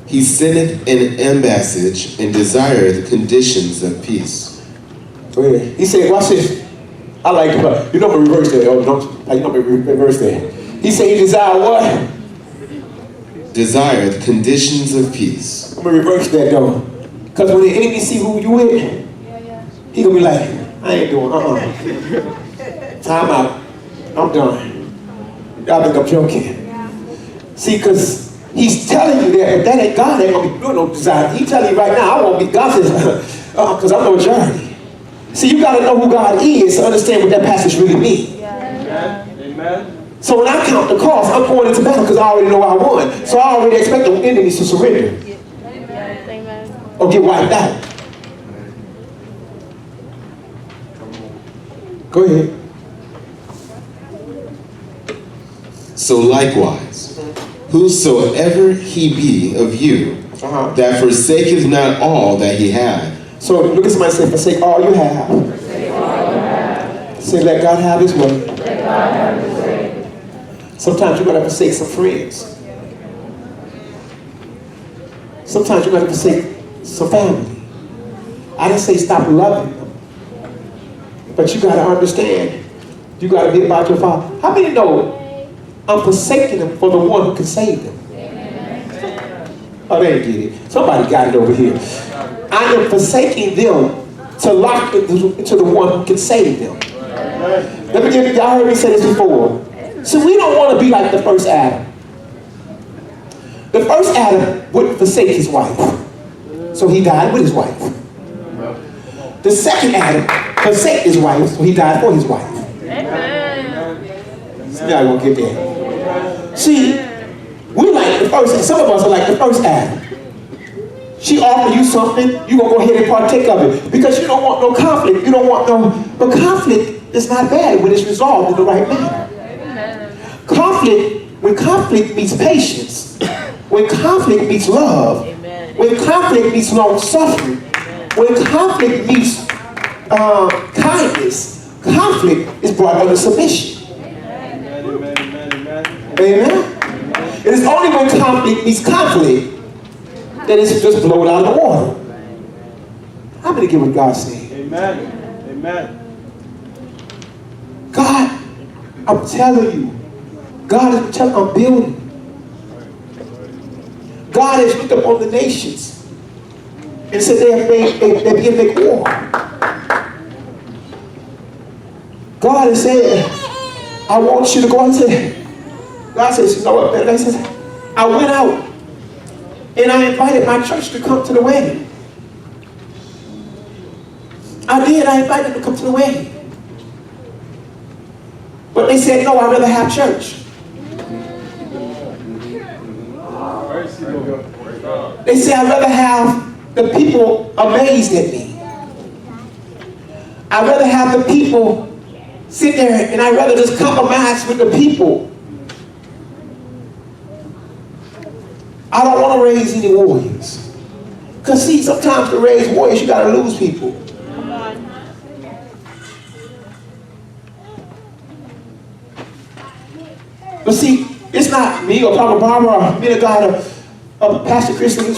he sendeth an embassage and desireth conditions of peace. Go ahead. He said, watch this. I like it, but you know I'm reverse that. Oh, don't you know I'm reverse that. He said he desired what? Desireth conditions of peace. I'm gonna reverse that though. Because when the enemy see who you with, he gonna be like, I ain't doing, time out. I'm done. Y'all think I'm joking. See, because he's telling you that if that ain't God, ain't gonna be doing no desire. He telling you right now, I won't be, God says, because I'm no journey. See, you gotta know who God is to understand what that passage really means. Amen. So when I count the cost, I'm going into battle because I already know I won. So I already expect the enemies to surrender. Amen. Or get wiped out. Go ahead. So likewise, whosoever he be of you, that forsaketh not all that he had. So look at somebody and say, forsake all you have. Say, let God have his way. Sometimes you're going to forsake some friends. Sometimes you're going to forsake some family. I didn't say stop loving them. But you got to understand, you got to be about your Father. How many know I'm forsaking them for the one who can save them? Oh, they didn't get it. Somebody got it over here. I am forsaking them to lock into the one who can save them. Let me give you, y'all heard me say this before. So we don't want to be like the first Adam. The first Adam wouldn't forsake his wife. So he died with his wife. The second Adam forsake his wife, so he died for his wife. Y'all won't get that. See, we like the first, some of us are like the first Adam. She offered you something, you're going to go ahead and partake of it. Because you don't want no conflict. You don't want no, but conflict is not bad when it's resolved in the right manner. Conflict, when conflict meets patience, when conflict meets love, when conflict meets long suffering, when conflict meets kindness, conflict is brought under submission. Amen. It is only when conflict meets conflict that it's just blown out of the water. How many get what God's saying? Amen. Amen. God, I'm telling you, God is telling, I'm building. God has looked upon the nations and said they begin to make war. God has said, I want you to go and say, God says, you know what? God says, I went out and I invited my church to come to the wedding. I did. I invited them to come to the wedding. But they said, no, I'd rather have church. They said, I'd rather have the people amazed at me. I'd rather have the people sit there and I'd rather just compromise with the people. I don't want to raise any warriors. Because see, sometimes to raise warriors, you got to lose people. But see, it's not me or Papa Barbara or me or God or Pastor Christian.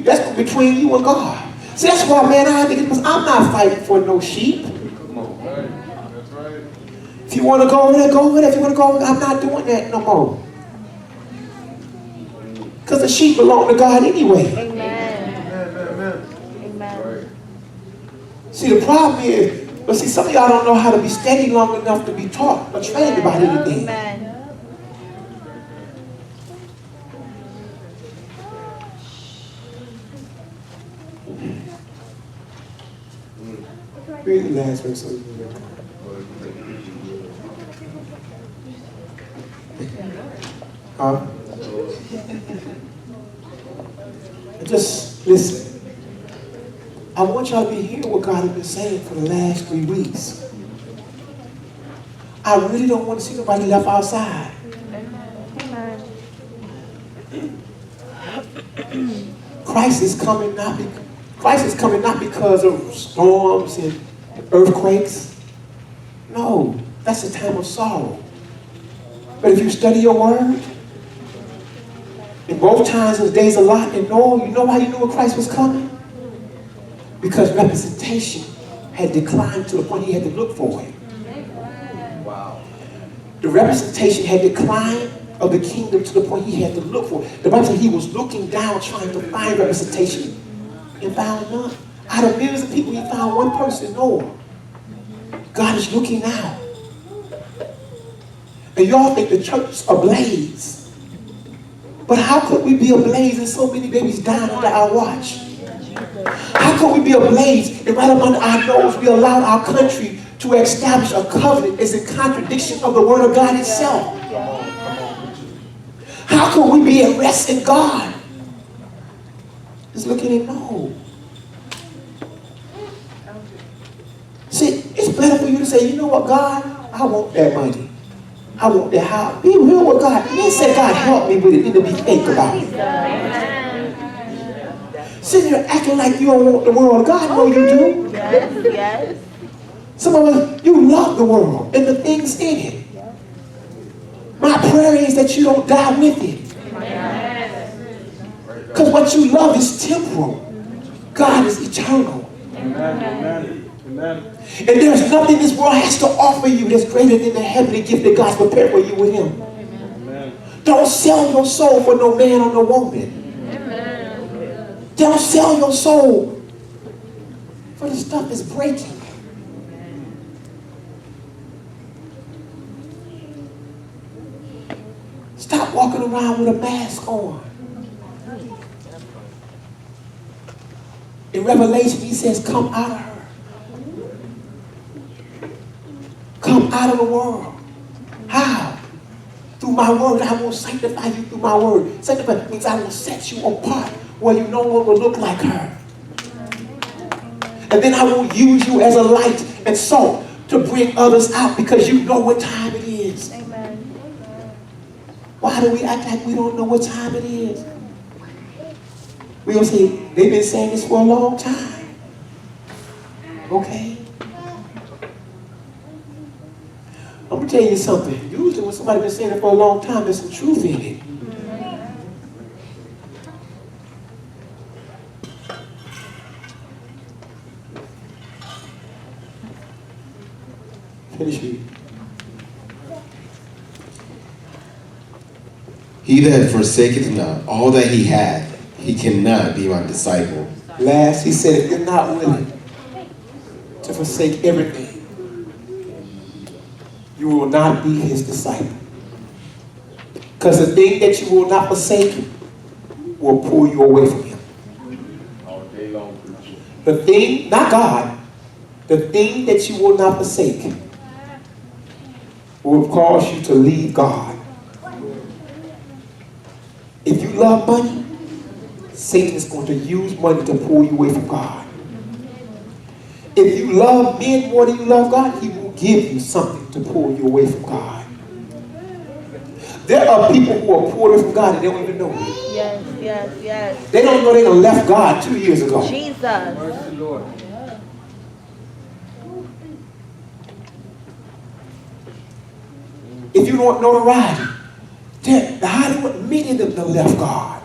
That's between you and God. See, that's why, man, I have to get, because I'm not fighting for no sheep. That's right. If you want to go over there, go over there. If you want to go over there, I'm not doing that no more. Because the sheep belong to God anyway. Amen. See, the problem is, but see, some of y'all don't know how to be steady long enough to be taught or trained about anything. Amen. Read the last verse. Just listen. I want y'all to be hearing what God has been saying for the last 3 weeks. I really don't want to see nobody left outside. Christ is coming not because of storms and earthquakes. No, that's a time of sorrow. But if you study your word, in both times there's days a lot, and you know why you knew Christ was coming? Because representation had declined to the point he had to look for it. Wow. The representation had declined of the kingdom to the point he had to look for it. The Bible said he was looking down trying to find representation and found none. Out of millions of people, he found one person, Noah. God is looking now. And y'all think the church is ablaze. But how could we be ablaze and so many babies dying under our watch? How could we be ablaze and right up under our nose we allow our country to establish a covenant as a contradiction of the word of God itself? How could we be at rest in God? Just looking at no. See, it's better for you to say, you know what, God, I want that money. I want that house. Be real with God. You didn't say, God, help me with it. You need to be fake about it. Sitting here acting like you don't want the world. God know you do. Yes, yes. Some of us, you love the world and the things in it. My prayer is that you don't die with it. Because what you love is temporal. God is eternal. Amen. Amen. And there's nothing this world has to offer you that's greater than the heavenly gift that God's prepared for you with him. Amen. Don't sell your soul for no man or no woman. Don't sell your soul for the stuff that's breaking. Stop walking around with a mask on. In Revelation, he says, come out of her. Come out of the world. How? Through my word. I will sanctify you through my word. Sanctify means I will set you apart where you no longer look like her. And then I will use you as a light and salt to bring others out because you know what time it is. Amen. Why do we act like we don't know what time it is? We're going to say, they've been saying this for a long time. Okay. I'm going to tell you something. Usually when somebody's been saying it for a long time, there's some truth in it. Finish reading. He that forsaketh not all that he hath, he cannot be my disciple. Last, he said, if you're not willing to forsake everything, you will not be his disciple. Because the thing that you will not forsake will pull you away from him. All day long. The thing, not God, the thing that you will not forsake will cause you to leave God. If you love money, Satan is going to use money to pull you away from God. If you love men more than you love God, he will give you something to pull you away from God. There are people who are pulled away from God and they don't even know it. Yes, yes, yes. They don't know they done left God 2 years ago. Jesus. Mercy, Lord. If you don't know the ride, the Hollywood, many of them done left God.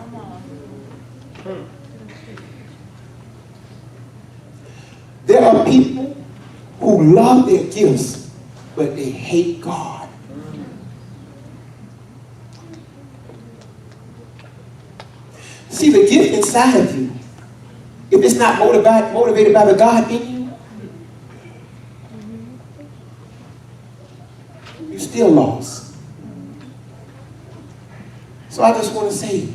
There are people who love their gifts, but they hate God. See, the gift inside of you, if it's not motivated by the God in you, you're still lost. So I just want to say,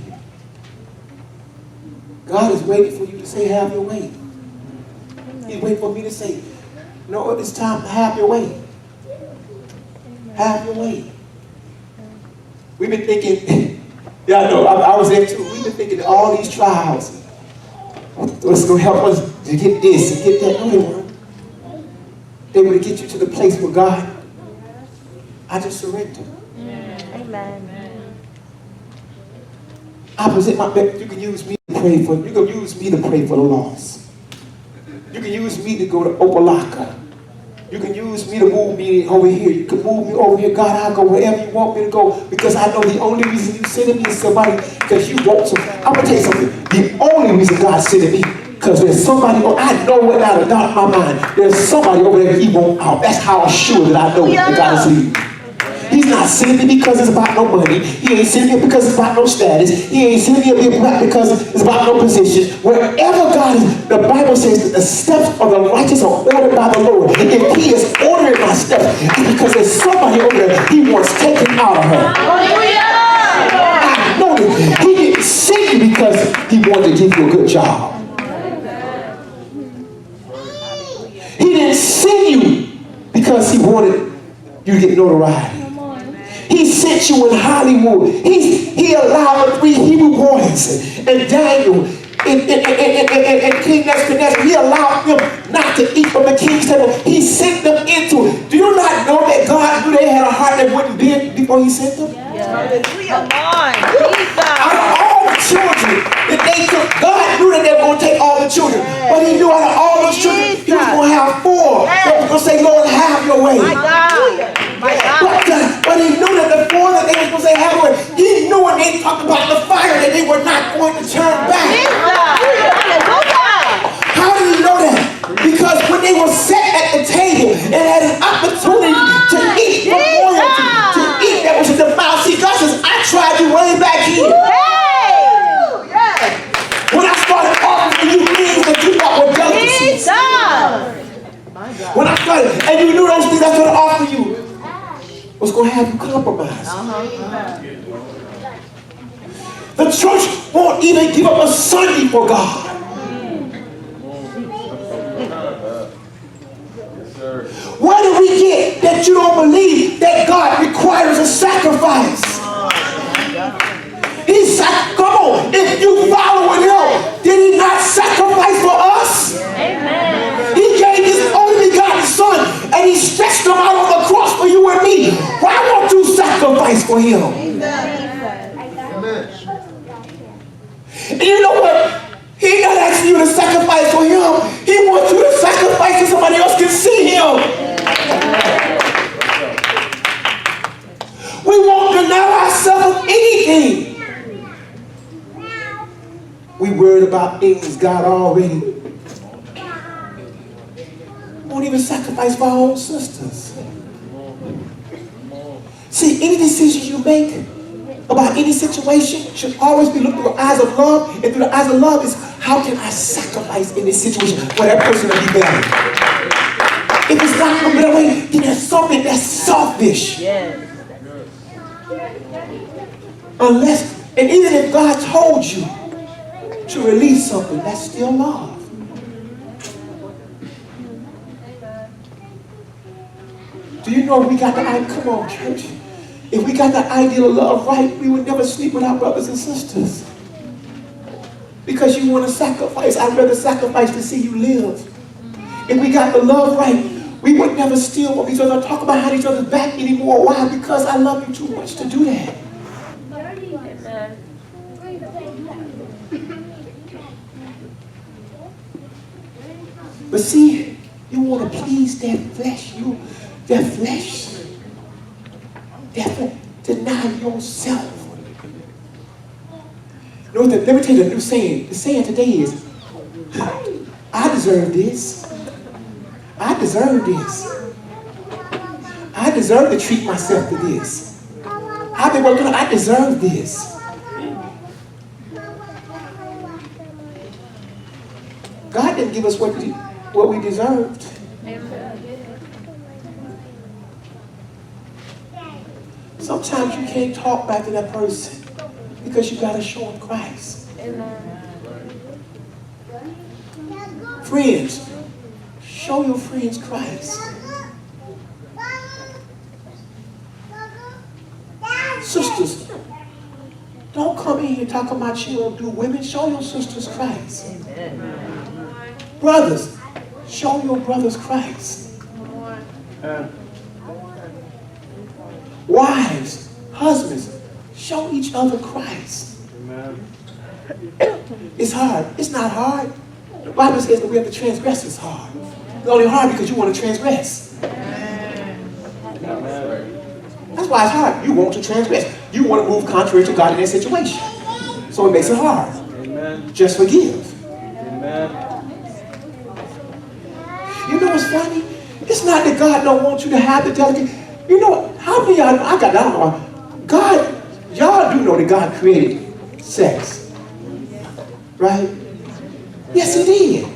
God is waiting for you to say, have your way. He's waiting for me to say, no, it's time to have your way. Have your way. We've been thinking, yeah, I know, I was there too. We've been thinking that all these trials, what's going to help us to get this and get that. No, they weren't. They were to get you to the place where God I just surrender. Amen. I present my back. You can use me to pray for. You can use me to pray for the lost. You can use me to go to Opalaka. You can use me to move me over here. You can move me over here. God, I'll go wherever you want me to go, because I know the only reason you sending me is somebody because you want some. I'm going to tell you something. The only reason God sending me, because there's somebody, I know without a doubt in my mind, there's somebody over there that he won't out. That's how sure that I know that God is leading. He's not sending me because it's about no money. He ain't sending me because it's about no status. He ain't sending me because it's about no position. Wherever God is, the Bible says that the steps of the righteous are ordered by the Lord. If he is ordering my steps, it's because there's somebody over there he wants taken out of her. I know that he didn't send you because he wanted to give you a good job. He didn't send you because he wanted you to get notoriety. He sent you in Hollywood. He allowed the 3 Hebrew boys and Daniel and King Nebuchadnezzar. He allowed them not to eat from the king's table. He sent them into it. Do you not know that God knew they had a heart that wouldn't bend before he sent them? Come on, Jesus. Out of all the children that they took, God knew that they were going to take all the children. But he knew out of all those children, he was going to have 4 that was going to say, Lord, have your way. My God. My God. But he knew that the 4 that they were going to say, have your way, he knew when they talked about the fire that they were not going to turn back. How did he know that? Because when they were set at the table and had an opportunity to eat from royalty, to eat that was in the mouth. See, God says, I tried you way back here. When I started offering you things that you thought were delicacies. When I started, and you knew those things I was going to offer you was going to have you compromise. The church won't even give up a Sunday for God. Where do we get that you don't believe that God requires a sacrifice? Come on, if you follow him, did he not sacrifice for us? Amen. He gave his only begotten son and he stretched him out on the cross for you and me. Why won't you sacrifice for him? Amen. And you know what? He not asking you to sacrifice for him. He wants you to sacrifice so somebody else can see him. We won't deny ourselves of anything. We worried about things God already won't even sacrifice for our own sisters. See, any decision you make about any situation should always be looked through the eyes of love, and through the eyes of love is how can I sacrifice in this situation for that person to be better? If it's not coming that way, then there's something that's selfish. Yes. Unless, and even if God told you to release something, that's still love. Do you know we got the idea? Come on, church. If we got the ideal of love right, we would never sleep with our brothers and sisters. Because you want to sacrifice. I'd rather sacrifice to see you live. If we got the love right, we would never steal from each other or talk about each other's back anymore. Why? Because I love you too much to do that. But see, you want to please that flesh. Deny yourself. You know, let me tell you the new saying. The saying today is, I deserve this. I deserve this. I deserve to treat myself to this. I've been working on, I deserve this. God didn't give us what we deserved. Sometimes you can't talk back to that person because you got to show them Christ. Friends, show your friends Christ. Sisters, don't come in here talking about you don't do women. Show your sisters Christ. Brothers, show your brothers Christ. Wives, husbands, show each other Christ. Amen. It's hard. It's not hard. The Bible says that we have to transgress is hard. It's only hard because you want to transgress. That's why it's hard. You want to transgress. You want to move contrary to God in that situation. So it makes it hard. Amen. Just forgive. Amen. You know what's funny? It's not that God don't want you to have the delicate. You know, how many of y'all, I don't know. God, y'all do know that God created sex. Right? Yes, he did.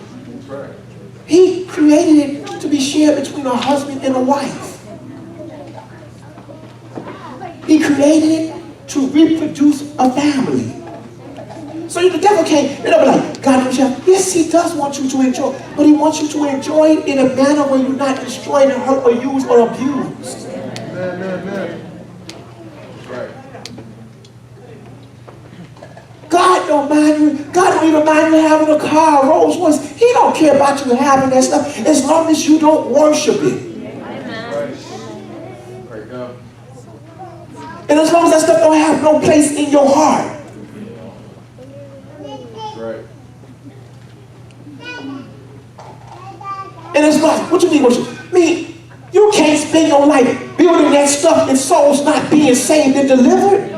He created it to be shared between a husband and a wife. He created it to reproduce a family. So the devil can't, they'll be like, God wants you. Yes, he does want you to enjoy, but he wants you to enjoy it in a manner where you're not destroyed and hurt or used or abused. Amen. Right. God don't mind you. God don't even mind you having a car, a Rolls Royce. He don't care about you having that stuff as long as you don't worship it. Right now. And as long as that stuff don't have no place in your heart. Right. And it's like, what you mean worship? I mean, you can't spend your life building that stuff and souls not being saved and delivered.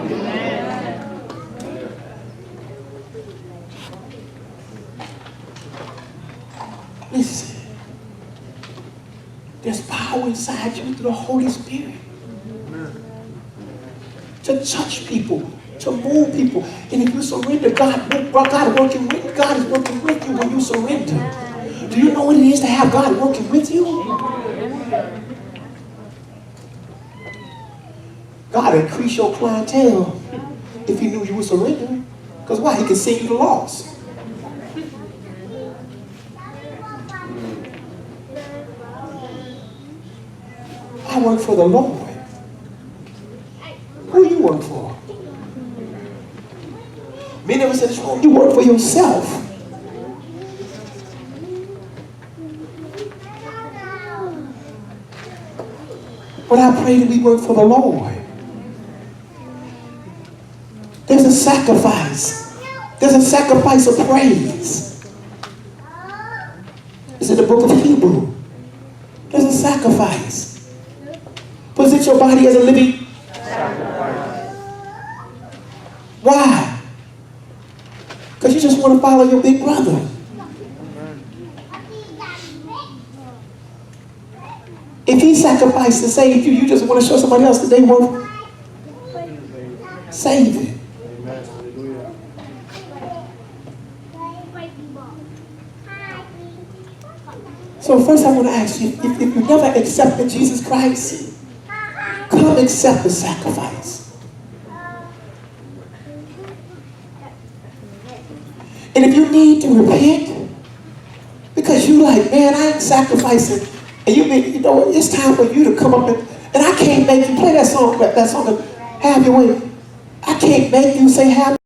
Listen, there's power inside you through the Holy Spirit to touch people, to move people. And if you surrender, God is working with you when you surrender. Do you know what it is to have God working with you? God increase your clientele if he knew you were surrendering. Because why? He can send you the lost. I work for the Lord. Who you work for? Many of us in this room, you work for yourself. But I pray that we work for the Lord. There's a sacrifice. There's a sacrifice of praise. It's in the book of Hebrews. There's a sacrifice. Present your body as a living sacrifice. Why? Because you just want to follow your big brother. If he sacrificed to save you, you just want to show somebody else that they won't save it. So first I want to ask you, if you never accepted Jesus Christ, come accept the sacrifice. And if you need to repent, because you like, man, I ain't sacrificing, and you know, it's time for you to come up and I can't make you play that song, have your way. I can't make you say have